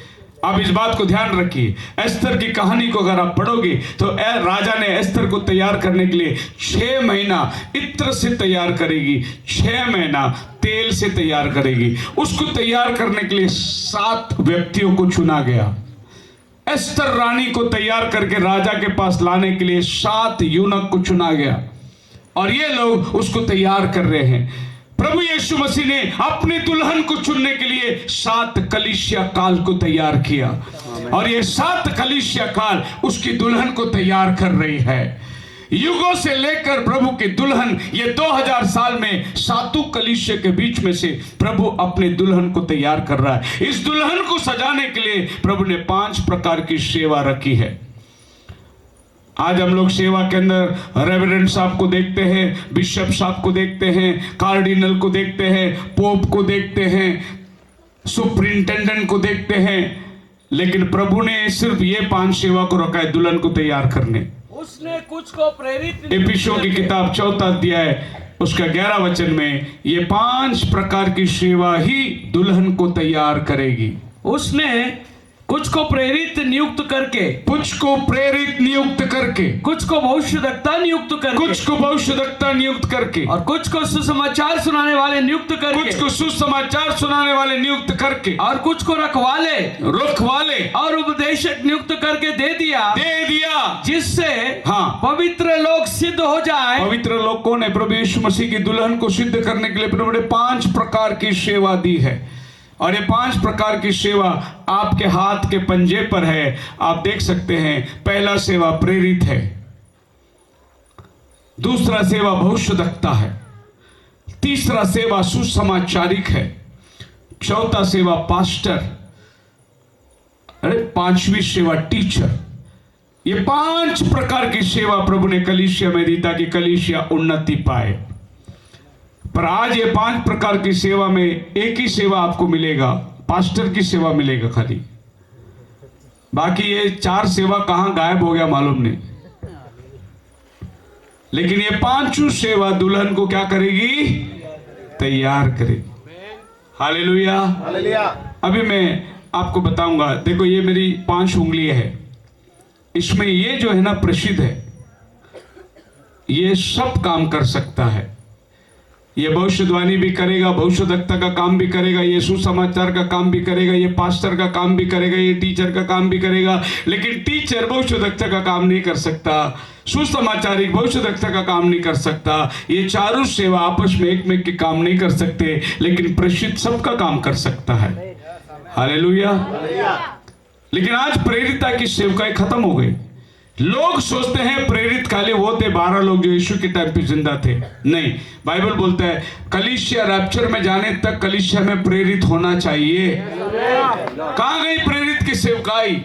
आप इस बात को ध्यान रखिए, एस्तर की कहानी को अगर आप पढ़ोगे तो राजा ने एस्तर को तैयार करने के लिए 6 महीना इत्र से तैयार करेगी, 6 महीना तेल से तैयार करेगी। उसको तैयार करने के लिए 7 व्यक्तियों को चुना गया। एस्तर रानी को तैयार करके राजा के पास लाने के लिए 7 यूनक को चुना गया, और ये लोग उसको तैयार कर रहे हैं। प्रभु यीशु मसीह ने अपने दुल्हन को चुनने के लिए 7 कलीसिया काल को तैयार किया, और ये 7 कलीसिया काल उसकी दुल्हन को तैयार कर रही है। युगों से लेकर प्रभु की दुल्हन, ये 2000 साल में सातों कलीसिया के बीच में से प्रभु अपने दुल्हन को तैयार कर रहा है। इस दुल्हन को सजाने के लिए प्रभु ने 5 प्रकार की सेवा रखी है। आज हम लोग सेवा के अंदर रेवरेंड साहब को देखते हैं, बिशप साहब को देखते हैं, कार्डिनल को देखते हैं, पोप को देखते हैं, सुपरिंटेंडेंट को देखते हैं, लेकिन प्रभु ने सिर्फ ये 5 सेवा को रखा है दुल्हन को तैयार करने। उसने कुछ को प्रेरित एफिसियों की किताब 4 अध्याय उसका 11 वचन में ये 5 प्रकार की सेवा ही दुल्हन को तैयार करेगी। उसने कुछ को प्रेरित नियुक्त करके, कुछ को प्रेरित नियुक्त करके, कुछ को भविष्यद्वक्ता नियुक्त करके, कुछ को भविष्यद्वक्ता नियुक्त करके, और कुछ को सुसमाचार सुनाने वाले नियुक्त करके, कुछ को सुसमाचार सुनाने वाले नियुक्त करके, और कुछ को रखवाले और उपदेशक नियुक्त करके दे दिया, जिससे हाँ पवित्र लोग सिद्ध हो जाए। पवित्र लोग कौन है? प्रभु यीशु मसीह की दुल्हन को सिद्ध करने के लिए प्रभु ने 5 प्रकार की सेवा दी है, और ये 5 प्रकार की सेवा आपके हाथ के पंजे पर है, आप देख सकते हैं। पहला सेवा प्रेरित है, दूसरा सेवा भविष्यद्वक्ता है, तीसरा सेवा सुसमाचारिक है, चौथा सेवा पास्टर, अरे 5वीं सेवा टीचर। ये 5 प्रकार की सेवा प्रभु ने कलीसिया में दी ताकि कलीसिया उन्नति पाए। पर आज ये 5 प्रकार की सेवा में एक ही सेवा आपको मिलेगा, पास्टर की सेवा मिलेगा खाली। बाकी ये 4 सेवा कहां गायब हो गया मालूम नहीं। लेकिन ये 5 सेवा दुल्हन को क्या करेगी? तैयार करेगी। हालेलुया। अभी मैं आपको बताऊंगा, देखो ये मेरी 5 उंगलियां है, इसमें ये जो है ना प्रसिद्ध है, ये सब काम कर सकता है। ये भविष्यवाणी भी करेगा, भविष्यद्वक्ता का काम भी करेगा, ये सुसमाचार का काम भी करेगा, ये पास्टर का काम भी करेगा, ये टीचर का काम भी करेगा। लेकिन टीचर भविष्यद्वक्ता का काम नहीं कर सकता, सुसमाचारिक भविष्यद्वक्ता का काम नहीं कर सकता। ये चारों सेवा आपस में एक के काम नहीं कर सकते, लेकिन प्रसिद्ध सबका काम कर सकता है। हालेलुया। लेकिन आज प्रेरिता की सेवकाएं खत्म हो गई। लोग सोचते हैं प्रेरित खाली वो थे 12 लोग जो यीशु के टाइम पे जिंदा थे। नहीं, बाइबल बोलता है कलीसिया रैप्चर में जाने तक कलीसिया में प्रेरित होना चाहिए। कहां गई प्रेरित की सेवकाई?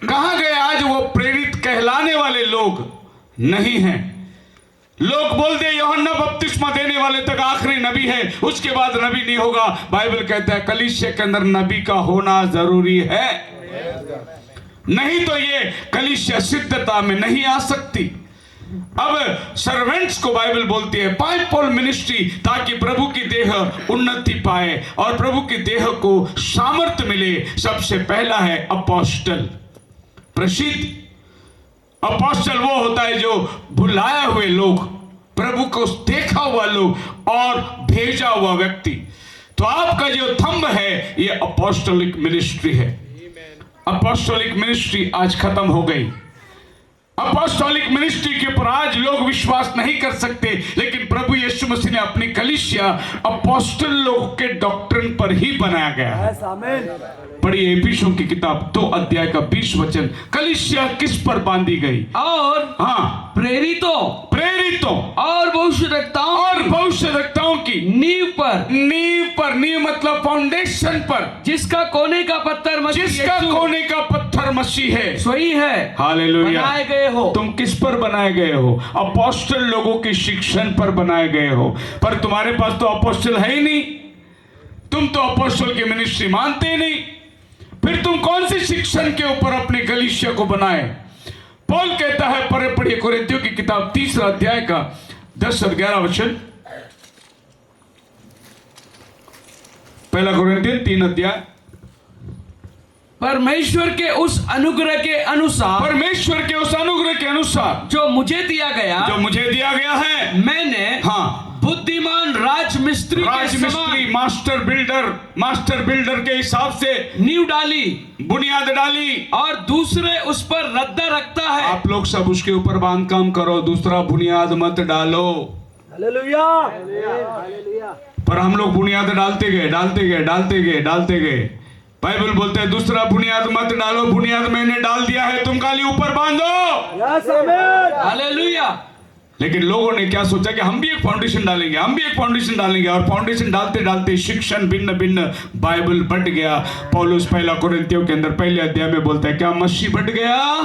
कहां गए आज वो प्रेरित कहलाने वाले लोग? नहीं है। लोग बोलते यूहन्ना बपतिस्मा देने वाले तक आखिरी नबी है, उसके बाद नबी नहीं होगा। बाइबल कहता है कलीसिया के अंदर नबी का होना जरूरी है, नहीं तो ये कलीसिया सिद्धता में नहीं आ सकती। अब सर्वेंट्स को बाइबल बोलती है पाइपल मिनिस्ट्री, ताकि प्रभु की देह उन्नति पाए और प्रभु की देह को सामर्थ्य मिले। सबसे पहला है अपोस्टल। प्रसिद्ध अपोस्टल वो होता है जो बुलाए हुए लोग, प्रभु को देखा हुआ लोग और भेजा हुआ व्यक्ति। तो आपका जो थंब है ये अपोस्टलिक मिनिस्ट्री है। अपोस्टलिक मिनिस्ट्री आज खत्म हो गई। अपोस्टलिक मिनिस्ट्री के ऊपर आज लोग विश्वास नहीं कर सकते, लेकिन प्रभु यीशु मसीह ने अपनी कलीसिया अपोस्टल लोगों के डॉक्ट्रिन पर ही बनाया गया है। पढ़िए एफिसियों की किताब 2 अध्याय का 20 वचन। कलीसिया किस पर बांधी गई? और हाँ, प्रेरितों और भविष्यद्वक्ताओं की नींव पर नींव मतलब फाउंडेशन पर, जिसका कोने का पत्थर मसीह है, सोई है। हालेलुया। बनाए गए हो। तुम किस पर बनाए गए हो? अपोस्टल लोगों के शिक्षण पर बनाए गए हो। पर तुम्हारे पास तो अपोस्टल है ही नहीं, तुम तो अपोस्टल की मिनिस्ट्री मानते ही नहीं, फिर तुम कौन से शिक्षण के ऊपर अपने कलीसिया को बनाए? पौल कहता है, पढ़िए कोरिन्थियों की किताब 3 अध्याय का 10 और 11 वचन। पहला कोरिन्थियों 3 अध्याय। परमेश्वर के उस अनुग्रह के अनुसार जो मुझे दिया गया है, मैंने बुद्धिमान राजमिस्त्री मास्टर बिल्डर के हिसाब से नींव डाली, बुनियाद डाली, और दूसरे उस पर रद्दा रखता है। आप लोग सब उसके ऊपर बांध काम करो, दूसरा बुनियाद मत डालो। हालेलुया। पर हम लोग बुनियाद डालते गए। बाइबल बोलते हैं दूसरा बुनियाद मत डालो, बुनियाद मैंने डाल दिया है, तुम खाली ऊपर बांधो। हालेलुया। लेकिन लोगों ने क्या सोचा कि हम भी एक फाउंडेशन डालेंगे, हम भी एक फाउंडेशन डालेंगे, और फाउंडेशन डालते डालते शिक्षण भिन्न भिन्न, बाइबल बढ़ गया। पौलुस पहला कुरिन्थियों के अंदर पहले अध्याय में बोलता है, क्या मसीह बढ़ गया?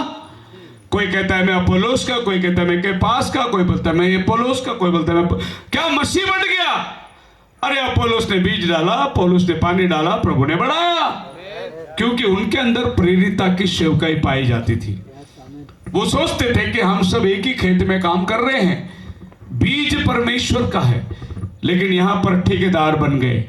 कोई कहता है मैं अपोलोस का, कोई कहता है मैं केफास का, कोई बोलता है मैं अपोलोस का, कोई बोलता है मैं, क्या मसीह बढ़ गया? अरे अपोलोस ने बीज डाला, पौलुस ने पानी डाला, प्रभु ने बढ़ाया, क्योंकि उनके अंदर प्रेरितता की सेवकाई पाई जाती थी। वो सोचते थे कि हम सब एक ही खेत में काम कर रहे हैं, बीज परमेश्वर का है, लेकिन यहां पर ठेकेदार बन गए।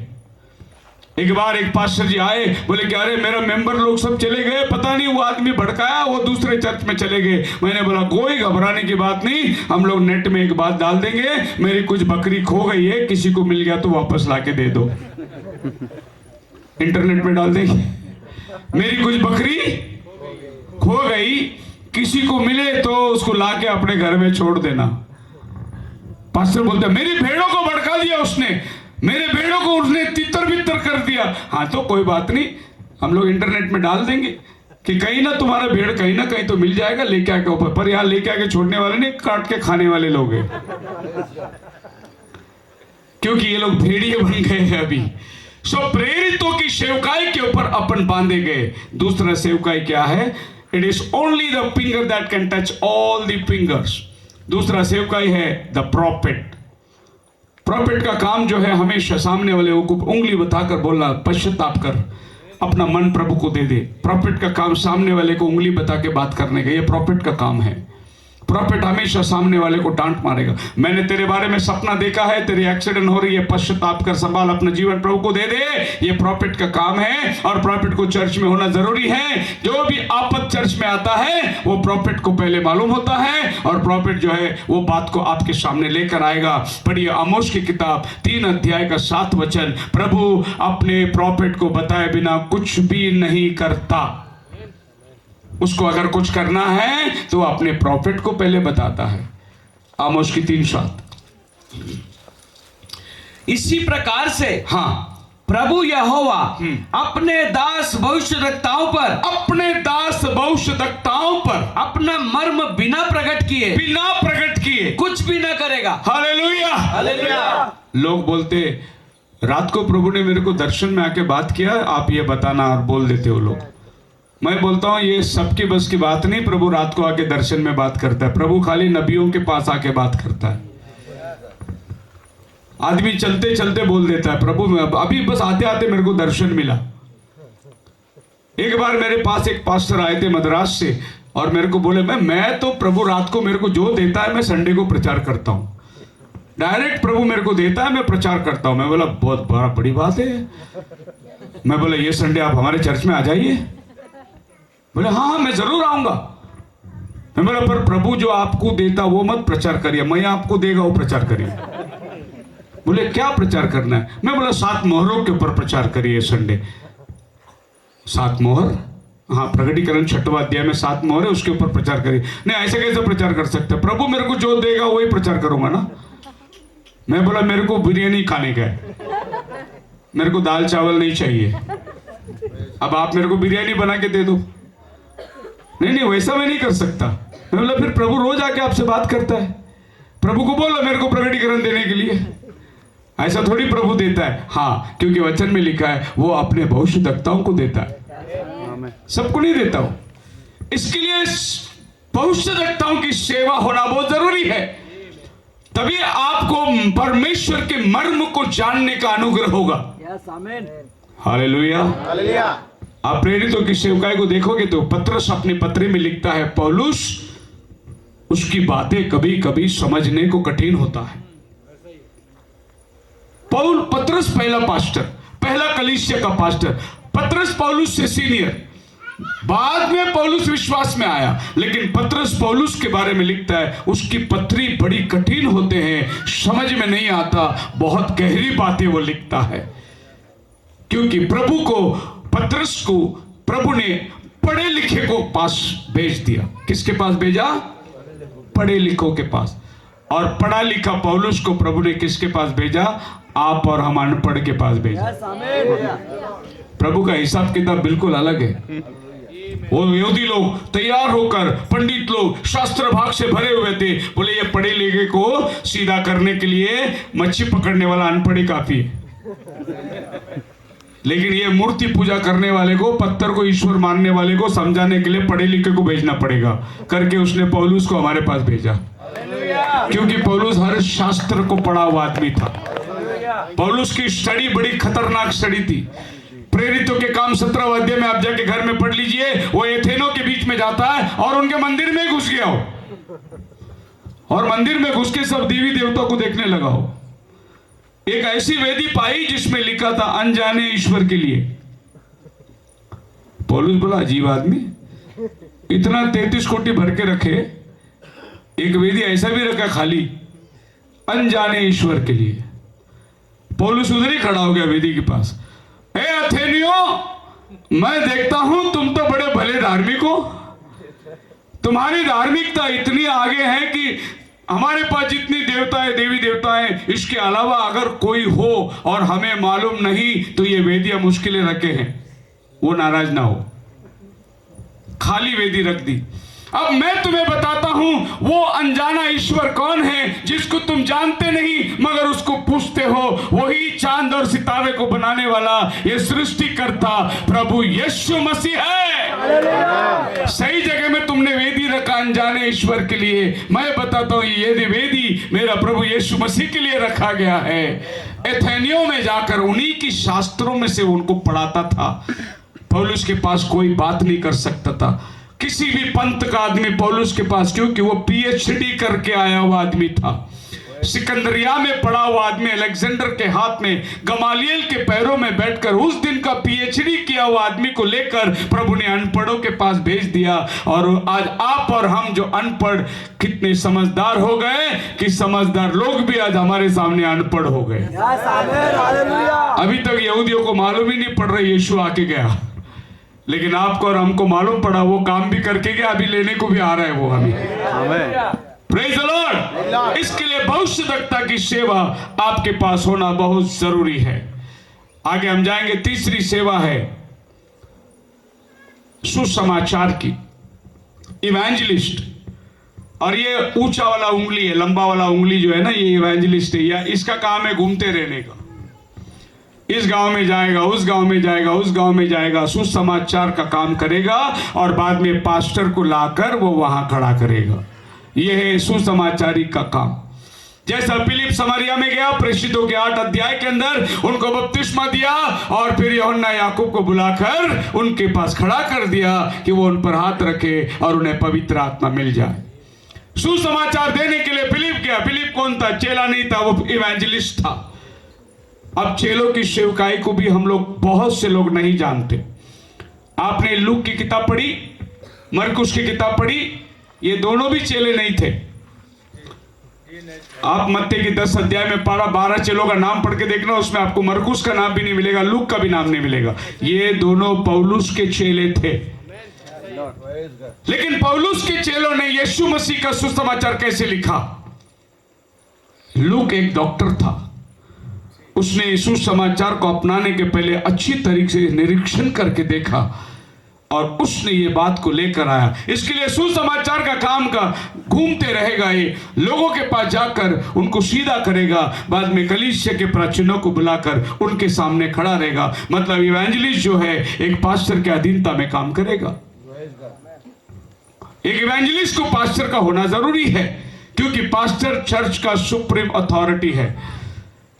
एक बार एक पास्टर जी आए, बोले कि अरे मेरा मेंबर लोग सब चले गए, पता नहीं वो आदमी भड़काया, वो दूसरे चर्च में चले गए। मैंने बोला कोई घबराने की बात नहीं, हम लोग नेट में एक बात डाल देंगे, मेरी कुछ बकरी खो गई है, किसी को मिल गया तो वापस लाके दे दो। इंटरनेट में डाल देंगे, मेरी कुछ बकरी खो गई, किसी को मिले तो उसको लाके अपने घर में छोड़ देना। पास्टर बोलता है मेरी भेड़ों को भड़का दिया उसने, मेरे भेड़ों को उसने तितर बितर कर दिया। हाँ तो कोई बात नहीं, हम लोग इंटरनेट में डाल देंगे कि कहीं ना तुम्हारा भेड़ कहीं ना कहीं तो मिल जाएगा, लेके आके ऊपर। पर यहाँ लेके आके छोड़ने वाले नहीं, काट के खाने वाले लोग हैं, क्योंकि ये लोग भेड़िए बन गए हैं अभी। सो प्रेरितों की सेवकाई के ऊपर अपन बांधे गए। दूसरा सेवकाई क्या है? It is only the finger that can touch all the fingers. दूसरा सेवकाई है द प्रॉफिट। प्रॉफिट का काम जो है हमेशा सामने वाले को उंगली बताकर बोलना, पश्चाताप कर, अपना मन प्रभु को दे दे। प्रॉफिट का काम सामने वाले को उंगली बता के बात करने का, ये प्रॉफिट का काम है। प्रॉफिट हमेशा सामने वाले को डांट मारेगा। मैंने तेरे बारे में सपना देखा है, तेरी एक्सीडेंट हो रही है, पश्चाताप कर, संभाल, अपना जीवन प्रभु को दे दे। ये प्रॉफिट का काम है, और प्रॉफिट को चर्च में होना जरूरी है। जो भी आपद चर्च में आता है वो प्रॉफिट को पहले मालूम होता है, और प्रॉफिट जो है वो बात को आपके सामने लेकर आएगा। पढ़िए आमोस की किताब 3 अध्याय का 7 वचन। प्रभु अपने प्रॉफिट को बताए बिना कुछ भी नहीं करता। उसको अगर कुछ करना है तो अपने प्रॉफिट को पहले बताता है। आमोस की 3:7। इसी प्रकार से हाँ, प्रभु यहोवा अपने दास भविष्यद्वक्ताओं पर अपना मर्म बिना प्रकट किए कुछ भी ना करेगा। हालेलुया। हालेलुया। लोग बोलते रात को प्रभु ने मेरे को दर्शन में आके बात किया, आप ये बताना, और बोल देते हो लोग। मैं बोलता हूं ये सबकी बस की बात नहीं। प्रभु रात को आके दर्शन में बात करता है। प्रभु खाली नबियों के पास आके बात करता है। आदमी चलते चलते बोल देता है प्रभु अभी बस आते आते मेरे को दर्शन मिला। एक बार मेरे पास एक पास्टर आए थे मद्रास से, और मेरे को बोले मैं तो प्रभु रात को मेरे को जो देता है मैं संडे को प्रचार करता हूं। डायरेक्ट प्रभु मेरे को देता है, मैं प्रचार करता हूं। मैं बोला बहुत बड़ी बात है। मैं बोला ये संडे आप हमारे चर्च में आ जाइए। बोले हाँ मैं जरूर आऊंगा। मैं बोला पर प्रभु जो आपको देता वो मत प्रचार करिए, मैं आपको देगा वो प्रचार करिए। बोले क्या प्रचार करना है? मैं बोला 7 मोहरों के ऊपर प्रचार करिए संडे। 7 मोहर, हाँ, प्रकटीकरण 6वां अध्याय में 7 मोहर है, उसके ऊपर प्रचार करिए। नहीं ऐसे कैसे प्रचार कर सकते? प्रभु मेरे को जो देगा वही प्रचार करूंगा ना। मैं बोला मेरे को बिरयानी खाने का है, मेरे को दाल चावल नहीं चाहिए। अब आप मेरे को बिरयानी बना के दे दो। नहीं वैसा मैं नहीं कर सकता। मैं बोला फिर प्रभु रोज आके आपसे बात करता है, प्रभु को बोलो मेरे को प्रकटीकरण देने के लिए। ऐसा थोड़ी प्रभु देता है। हाँ, क्योंकि वचन में लिखा है वो अपने भविष्यद्वक्ताओं को देता है, सबको नहीं देता हो। इसके लिए भविष्यद्वक्ताओं की सेवा होना बहुत जरूरी है, तभी आपको परमेश्वर के मर्म को जानने का अनुग्रह होगा। हालेलुया। आप प्रेरितों की सेवकाई को देखोगे तो पत्रस अपने पत्र में लिखता है, पौलुस उसकी बातें कभी कभी समझने को कठिन होता है। पत्रस पहला पास्टर, पहला कलीसिया का पास्टर। पत्रस पौलुस से सीनियर, बाद में पौलुस विश्वास में आया, लेकिन पत्रस पौलुस के बारे में लिखता है उसकी पत्री बड़ी कठिन होते हैं, समझ में नहीं आता, बहुत गहरी बातें वो लिखता है। क्योंकि प्रभु को, पत्रस को प्रभु ने पढ़े लिखे को पास भेज दिया। किसके पास भेजा? पढ़े लिखों के पास। और पढ़ा लिखा पौलुस को प्रभु ने किसके पास भेजा? आप और हम अनपढ़ के पास भेजा। प्रभु का हिसाब किताब बिल्कुल अलग है। वो यहूदी लोग तैयार होकर, पंडित लोग शास्त्र भाग से भरे हुए थे। बोले ये पढ़े लिखे को सीधा करने के लिए मच्छी पकड़ने वाला अनपढ़ ही काफी है, लेकिन ये मूर्ति पूजा करने वाले को, पत्थर को ईश्वर मानने वाले को समझाने के लिए पढ़े लिखे को भेजना पड़ेगा करके उसने पौलुस को हमारे पास भेजा, क्योंकि पौलुस हर शास्त्र को पढ़ा हुआ आदमी था। पौलुस की स्टडी बड़ी खतरनाक स्टडी थी। प्रेरितों के काम 17 अध्याय में आप जाके घर में पढ़ लीजिए। वो एथेनों के बीच में जाता है और उनके मंदिर में घुस गया हो, और मंदिर में घुस के सब देवी देवता को देखने लगा हो। एक ऐसी वेदी पाई जिसमें लिखा था अनजाने ईश्वर के लिए। पौलुस बोला अजीब आदमी, इतना 33 कोटि भर के रखे, एक वेदी ऐसा भी रखा खाली, अनजाने ईश्वर के लिए। पौलुस उधर ही खड़ा हो गया वेदी के पास। ए अथेनियों, मैं देखता हूं तुम तो बड़े भले धार्मिक हो, तुम्हारी धार्मिकता इतनी आगे है कि हमारे पास जितनी देवताएं, देवी देवताएं, इसके अलावा अगर कोई हो और हमें मालूम नहीं तो ये वेदियां मुश्किलें रखे हैं। वो नाराज ना हो, खाली वेदी रख दी। अब मैं तुम्हें बताता हूं वो अनजाना ईश्वर कौन है जिसको तुम जानते नहीं मगर उसको पूछते हो। वही चांद और सितारे को बनाने वाला, ये सृष्टिकर्ता प्रभु यीशु मसीह है। सही जगह में तुमने वेदी रखा अनजाने ईश्वर के लिए। मैं बताता हूं ये वेदी मेरा प्रभु यीशु मसीह के लिए रखा गया है। एथेनियों में जाकर उन्हीं की शास्त्रों में से उनको पढ़ाता था। पौलुस के पास कोई बात नहीं कर सकता था, किसी भी पंथ का आदमी पौलुस के पास, क्योंकि वो पीएचडी करके आया हुआ आदमी था। सिकंदरिया में पढ़ा हुआ आदमी, अलेक्जेंडर के हाथ में, गमालियल के पैरों में बैठकर उस दिन का पीएचडी किया हुआ आदमी को लेकर प्रभु ने अनपढ़ों के पास भेज दिया। और आज आप और हम जो अनपढ़ कितने समझदार हो गए कि समझदार लोग भी आज हमारे सामने अनपढ़ हो गए। अभी तक यहूदियों को मालूम ही नहीं पड़ रहा यीशु आके गया, लेकिन आपको और हमको मालूम पड़ा, वो काम भी करके गया, अभी लेने को भी आ रहा है वो हमें। Praise the Lord. इसके लिए भविष्यवक्ता की सेवा आपके पास होना बहुत जरूरी है। आगे हम जाएंगे, तीसरी सेवा है सुसमाचार की, इवेंजलिस्ट। और ये ऊंचा वाला उंगली है, लंबा वाला उंगली जो है ना, ये इवेंजलिस्ट है। या इसका काम है घूमते रहने का, इस गांव में जाएगा, उस गांव में जाएगा, उस गांव में जाएगा, सुसमाचार का काम करेगा और बाद में पास्टर को लाकर वो वहां खड़ा करेगा। यह है सुसमाचारी का काम। जैसा फिलिप समरिया में गया, प्रेषितों के 8 अध्याय के अंदर उनको बपतिस्मा दिया और फिर यूहन्ना याकूब को बुलाकर उनके पास खड़ा कर दिया कि वो उन पर हाथ रखे और उन्हें पवित्र आत्मा मिल जाए। सुसमाचार देने के लिए फिलिप गया। फिलिप कौन था? चेला नहीं था, वो इवेंजलिस्ट था। अब चेलों की सेवकाई को भी हम लोग, बहुत से लोग नहीं जानते। आपने लूक की किताब पढ़ी, मरकुस की किताब पढ़ी, ये दोनों भी चेले नहीं थे। आप मत्ती की 10 अध्याय में 12 चेलों का नाम पढ़ के देखना, उसमें आपको मरकुस का नाम भी नहीं मिलेगा, लूक का भी नाम नहीं मिलेगा। ये दोनों पौलुस के चेले थे। लेकिन पौलुस के चेलों ने यीशु मसीह का सुसमाचार कैसे लिखा? लूक एक डॉक्टर था, उसने सुसमाचार को अपनाने के पहले अच्छी तरीके से निरीक्षण करके देखा और उसने ये बात को लेकर आया। इसके लिए सुसमाचार का काम का घूमते रहेगा, ये लोगों के पास जाकर उनको सीधा करेगा, बाद में कलीसिया के प्राचीनों को बुलाकर उनके सामने खड़ा रहेगा। मतलब इवेंजलिस्ट जो है एक पास्टर के अधीनता में काम करेगा। एक इवेंजलिस्ट को पास्टर का होना जरूरी है, क्योंकि पास्टर चर्च का सुप्रीम अथॉरिटी है।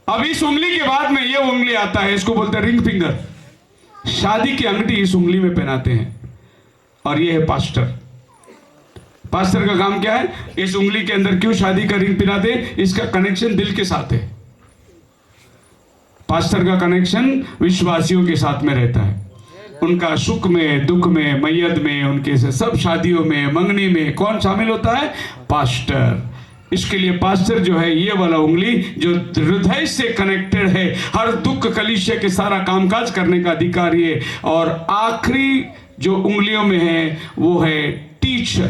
अब इस उंगली के बाद में ये उंगली आता है, इसको बोलते हैं रिंग फिंगर। शादी की अंगूठी इस उंगली में पहनाते हैं और ये है पास्टर। पास्टर का काम क्या है? इस उंगली के अंदर क्यों शादी का रिंग पहनाते हैं? इसका कनेक्शन दिल के साथ है। पास्टर का कनेक्शन विश्वासियों के साथ में रहता है। उनका सुख में, दुख में, मैयत में, उनके से सब शादियों में, मंगनी में कौन शामिल होता है? पास्टर। इसके लिए पास्टर जो है ये वाला उंगली जो हृदय से कनेक्टेड है, हर दुख कलीसिया के सारा कामकाज करने का अधिकारी है। और आखिरी जो उंगलियों में है वो है टीचर।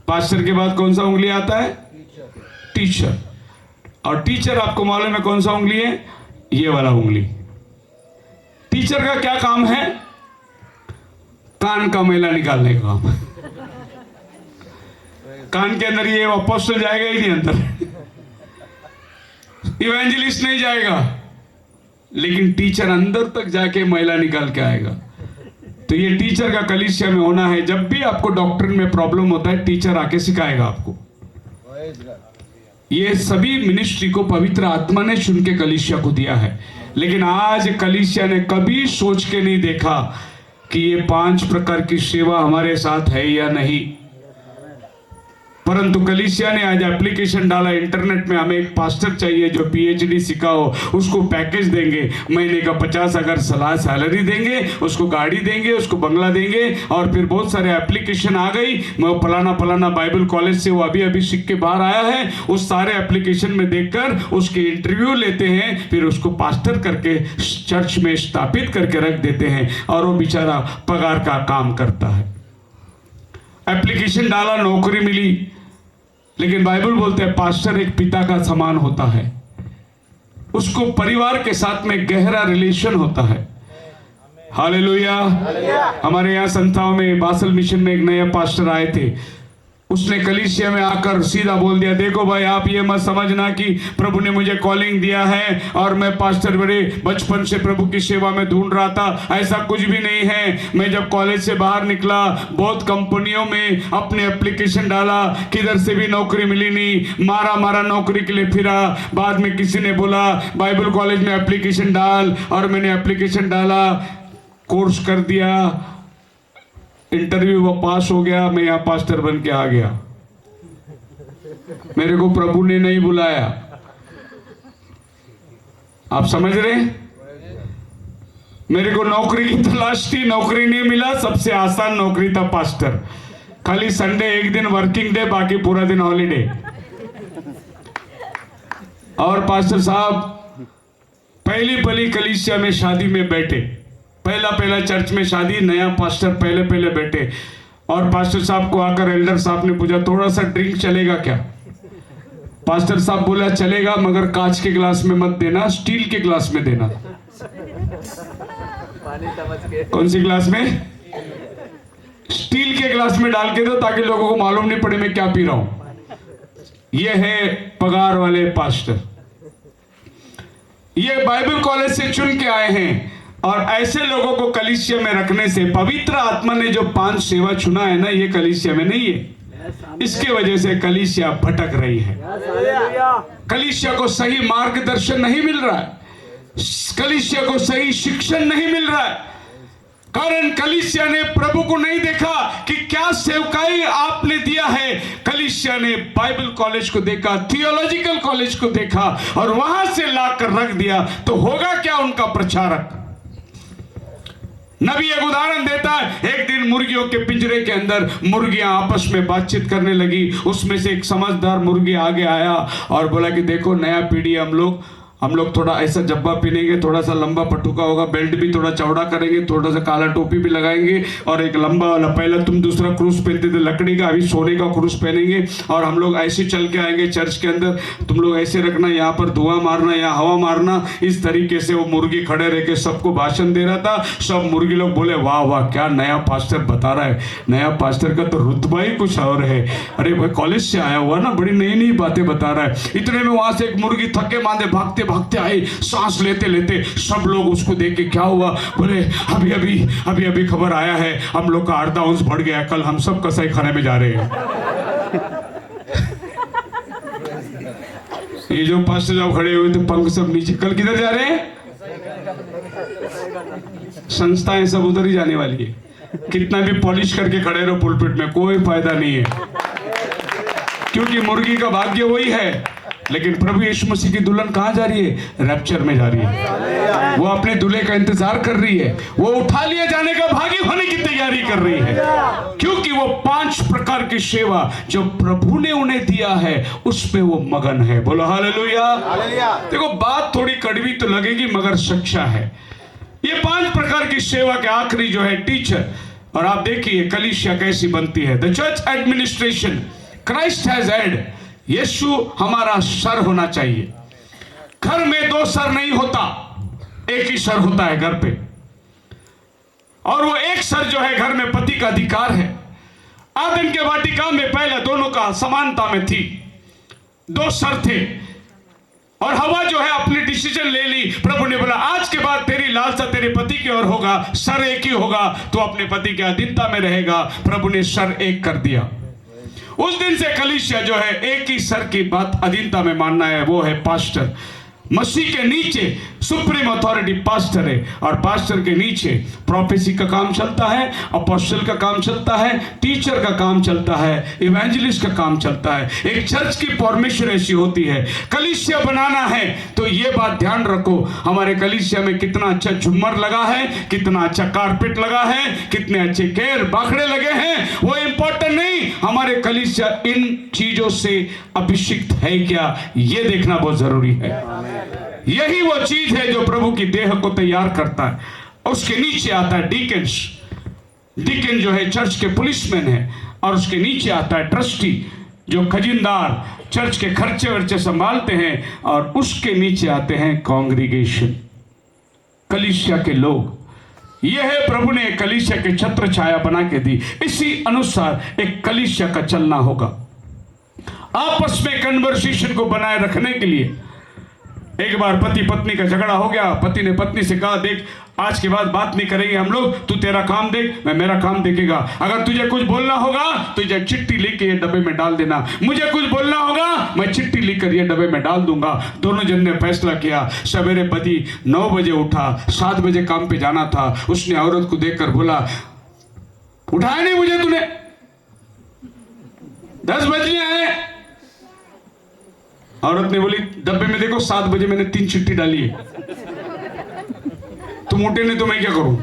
पास्टर के बाद कौन सा उंगली आता है? टीचर। और टीचर आपको मालूम है कौन सा उंगली है? ये वाला उंगली। टीचर का क्या काम है? कान का मैला निकालने का काम। कान के अंदर ये अपोस्टल जाएगा ही नहीं अंदर, इवेंजलिस्ट नहीं जाएगा, लेकिन टीचर अंदर तक जाके मैला निकाल के आएगा। तो ये टीचर का कलीसिया में होना है। जब भी आपको डॉक्ट्रिन में प्रॉब्लम होता है, टीचर आके सिखाएगा आपको। ये सभी मिनिस्ट्री को पवित्र आत्मा ने चुन के कलीसिया को दिया है, लेकिन आज कलीसिया ने कभी सोच के नहीं देखा कि ये 5 प्रकार की सेवा हमारे साथ है या नहीं। परंतु कलीसिया ने आज एप्लीकेशन डाला इंटरनेट में, हमें एक पास्टर चाहिए जो पीएचडी सीखा हो, उसको पैकेज देंगे, महीने का 50,000 सैलरी देंगे, उसको गाड़ी देंगे, उसको बंगला देंगे। और फिर बहुत सारे एप्लीकेशन आ गई, मैं फलाना बाइबल कॉलेज से वो अभी सीख के बाहर आया है, उस सारे एप्लीकेशन में देखकर उसके इंटरव्यू लेते हैं, फिर उसको पास्टर करके चर्च में स्थापित करके रख देते हैं, और वो बेचारा पगार का काम करता है। एप्लीकेशन डाला, नौकरी मिली, लेकिन बाइबल बोलते हैं पास्टर एक पिता का समान होता है, उसको परिवार के साथ में गहरा रिलेशन होता है। हालेलुया। हमारे यहाँ संस्थाओं में बासल मिशन में एक नया पास्टर आए थे, उसने कलीसिया में आकर सीधा बोल दिया, देखो भाई आप ये मत समझना कि प्रभु ने मुझे कॉलिंग दिया है और मैं पास्टर बड़े बचपन से प्रभु की सेवा में ढूंढ रहा था, ऐसा कुछ भी नहीं है। मैं जब कॉलेज से बाहर निकला, बहुत कंपनियों में अपने एप्लीकेशन डाला, किधर से भी नौकरी मिली नहीं, मारा नौकरी के लिए फिरा। बाद में किसी ने बोला बाइबल कॉलेज में एप्लीकेशन डाल, और मैंने एप्लीकेशन डाला, कोर्स कर दिया, इंटरव्यू वो पास हो गया, मैं यहाँ पास्टर बन के आ गया। मेरे को प्रभु ने नहीं बुलाया। आप समझ रहे? मेरे को नौकरी की तलाश थी, नौकरी नहीं मिला, सबसे आसान नौकरी था पास्टर। खाली संडे एक दिन वर्किंग डे, बाकी पूरा दिन हॉलीडे। और पास्टर साहब पहली कलीसिया में शादी में बैठे, पहला चर्च में शादी, नया पास्टर पहले बैठे, और पास्टर साहब को आकर एल्डर साहब ने पूछा थोड़ा सा ड्रिंक चलेगा क्या? पास्टर साहब बोला चलेगा, मगर कांच के गिलास में मत देना, स्टील के गिलास में देना। कौन सी गिलास में? स्टील के गिलास में डाल के दो, ताकि लोगों को मालूम नहीं पड़े मैं क्या पी रहा हूं। ये है पगार वाले पास्टर। ये बाइबल कॉलेज से चुन के आए हैं, और ऐसे लोगों को कलीसिया में रखने से पवित्र आत्मा ने जो 5 सेवा चुना है ना, ये कलीसिया में नहीं है। इसके वजह से कलीसिया भटक रही है, कलीसिया को सही मार्गदर्शन नहीं मिल रहा है, कलीसिया को सही शिक्षण नहीं मिल रहा है। कारण कलीसिया ने प्रभु को नहीं देखा कि क्या सेवकाई आपने दिया है। कलीसिया ने बाइबल कॉलेज को देखा, थियोलॉजिकल कॉलेज को देखा, और वहां से लाकर रख दिया, तो होगा क्या उनका प्रचारक? नबी एक उदाहरण देता है, एक दिन मुर्गियों के पिंजरे के अंदर मुर्गियां आपस में बातचीत करने लगी। उसमें से एक समझदार मुर्गी आगे आया और बोला कि देखो नया पीढ़ी हम लोग थोड़ा ऐसा जब्बा पहनेंगे, थोड़ा सा लंबा पटुका होगा, बेल्ट भी थोड़ा चौड़ा करेंगे, थोड़ा सा काला टोपी भी लगाएंगे, और एक लंबा वाला, पहले तुम दूसरा क्रूस पहनते थे लकड़ी का, अभी सोने का क्रूस पहनेंगे, और हम लोग ऐसे चल के आएंगे चर्च के अंदर, तुम लोग ऐसे रखना, यहाँ पर धुआं मारना या हवा मारना। इस तरीके से वो मुर्गी खड़े रह के सबको भाषण दे रहा था। सब मुर्गी लोग बोले वाह वाह, क्या नया पास्टर बता रहा है, नया पास्टर का तो रुतबा ही कुछ और है, अरे भाई कॉलेज से आया हुआ ना, बड़ी नई बातें बता रहा है। इतने में वहां से एक मुर्गी थके मांदे भागते भागते आई, सांस लेते लेते। सब लोग उसको देख के क्या हुआ, बोले अभी खबर आया है, हम लोग का 8 अंश बढ़ गया, कल हम सब कसाई खाने में जा रहे हैं। ये जो पास्टर साहब खड़े हुए थे पंख सब नीचे, कल किधर जा रहे हैं? संस्थाएं सब उधर ही जाने वाली है। कितना भी पॉलिश करके खड़े रहो पुलपिट में, कोई फायदा नहीं है, क्योंकि मुर्गी का भाग्य वही है। लेकिन प्रभु यीशु मसीह की दुल्हन कहाँ जा रही है? रैप्चर में जा रही है। वो अपने दूल्हे का इंतजार कर रही है, वो उठा लिए जाने का भागी होने की तैयारी कर रही है, क्योंकि वो 5 प्रकार की सेवा जो प्रभु ने उन्हें दिया है उसमें वो मगन है। बोलो हालेलुया। देखो बात थोड़ी कड़वी तो लगेगी, मगर सच्चा है। ये 5 प्रकार की सेवा के आखिरी जो है टीचर। और आप देखिए कलीसिया कैसी बनती है। The church administration, Christ has head, यीशु हमारा सर होना चाहिए। घर में 2 सर नहीं होता, एक ही सर होता है घर पे। और वो एक सर जो है घर में पति का अधिकार है। आदन के वाटिका में पहले दोनों का समानता में थी, 2 सर थे, और हवा जो है अपनी डिसीजन ले ली। प्रभु ने बोला आज के बाद तेरी लालसा तेरे पति की ओर होगा, सर एक ही होगा, तो अपने पति के अधीनता में रहेगा। प्रभु ने सर एक कर दिया। उस दिन से कलीसिया जो है एक ही सर की बात अधीनता में मानना है, वो है पास्टर। मसीह के नीचे सुप्रीम अथॉरिटी पास्टर है, और पास्टर के नीचे प्रोफेसी का काम चलता है, अपोस्टल का काम चलता है, टीचर का काम चलता है, इवेंजलिस्ट का काम चलता है। एक चर्च की फॉर्मेशन ऐसी होती है। कलीसिया बनाना है तो ये बात ध्यान रखो, हमारे कलीसिया में कितना अच्छा झुम्मर लगा है, कितना अच्छा कारपेट लगा है, कितने अच्छे केर बाखड़े लगे हैं, वो इंपॉर्टेंट नहीं। हमारे कलीसिया इन चीजों से अभिषिक्त है क्या, ये देखना बहुत जरूरी है। यही वो चीज है जो प्रभु की देह को तैयार करता है। उसके नीचे आता है डीकन्स। डीकन जो है चर्च के पुलिसमैन है, और उसके नीचे आता है ट्रस्टी जो खजीनदार चर्च के खर्चे वर्चे संभालते हैं, और उसके नीचे आते हैं कांग्रीगेशन, कलीसिया के लोग। यह है प्रभु ने कलीसिया के छत्र छाया बना के दी। इसी अनुसार एक कलीसिया का चलना होगा। आपस में कन्वर्सेशन को बनाए रखने के लिए एक बार पति पत्नी का झगड़ा हो गया। पति ने पत्नी से कहा देख आज के बाद बात नहीं करेंगे हम लोग, तू तेरा काम देख, मैं मेरा काम देखेगा। अगर तुझे कुछ बोलना होगा तो ये चिट्ठी लिख के ये डब्बे में डाल देना, मुझे कुछ बोलना होगा मैं चिट्ठी लिख कर ये डब्बे में डाल दूंगा। दोनों जन ने फैसला किया। सवेरे पति 9 बजे उठा, 7 बजे काम पे जाना था। उसने औरत को देखकर बोला उठाया नहीं मुझे तूने, 10 बजने आए। औरत ने बोली डब्बे में देखो 7 बजे मैंने 3 चिट्ठी डाली है, तुम उठे नहीं तो मैं क्या करूं।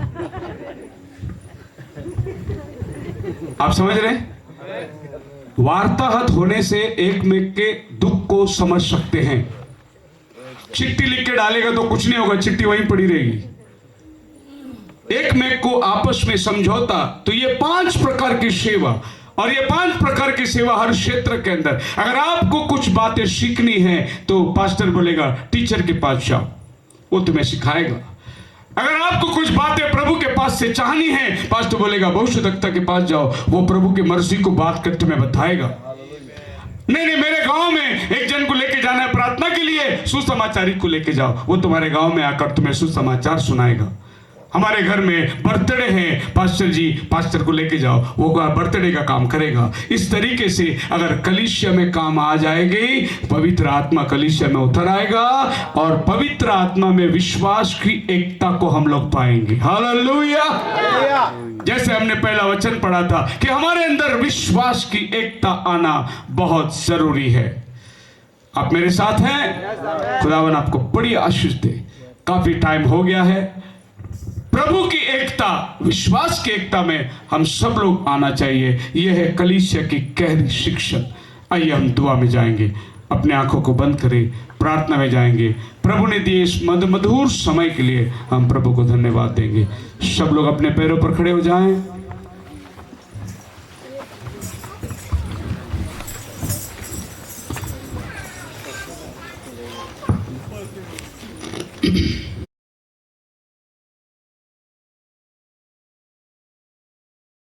आप समझ रहे हैं? वार्ताहत होने से एक में के दुख को समझ सकते हैं। चिट्ठी लिख के डालेगा तो कुछ नहीं होगा, चिट्ठी वहीं पड़ी रहेगी। एक में को आपस में समझौता। तो ये 5 प्रकार की सेवा, और ये 5 प्रकार की सेवा हर क्षेत्र के अंदर। अगर आपको कुछ बातें सीखनी है तो पास्टर बोलेगा टीचर के पास जाओ, वो तुम्हें सिखाएगा। अगर आपको कुछ बातें प्रभु के पास से चाहनी है, पास्टर बोलेगा भविष्यद्वक्ता के पास जाओ, वो प्रभु की मर्जी को बात कर तुम्हें बताएगा। नहीं मेरे गांव में एक जन को लेके जाना है प्रार्थना के लिए, सुसमाचारी को लेके जाओ, वो तुम्हारे गांव में आकर तुम्हें सुसमाचार सुनाएगा। हमारे घर में बर्थडे है, पास्टर जी पास्टर को लेके जाओ, वो बर्थडे का काम करेगा। इस तरीके से अगर कलीसिया में काम आ जाएगी, पवित्र आत्मा कलीसिया में उतर आएगा, और पवित्र आत्मा में विश्वास की एकता को हम लोग पाएंगे। हालेलुया। जैसे हमने पहला वचन पढ़ा था कि हमारे अंदर विश्वास की एकता आना बहुत जरूरी है। आप मेरे साथ हैं? खुदावन आपको बड़ी आशीष दे। काफी टाइम हो गया है। प्रभु की एकता, विश्वास की एकता में हम सब लोग आना चाहिए। यह है कलीसिया की गहरी शिक्षण। आइए हम दुआ में जाएंगे, अपने आंखों को बंद करें, प्रार्थना में जाएंगे। प्रभु ने दिए इस मधुर समय के लिए हम प्रभु को धन्यवाद देंगे। सब लोग अपने पैरों पर खड़े हो जाएं।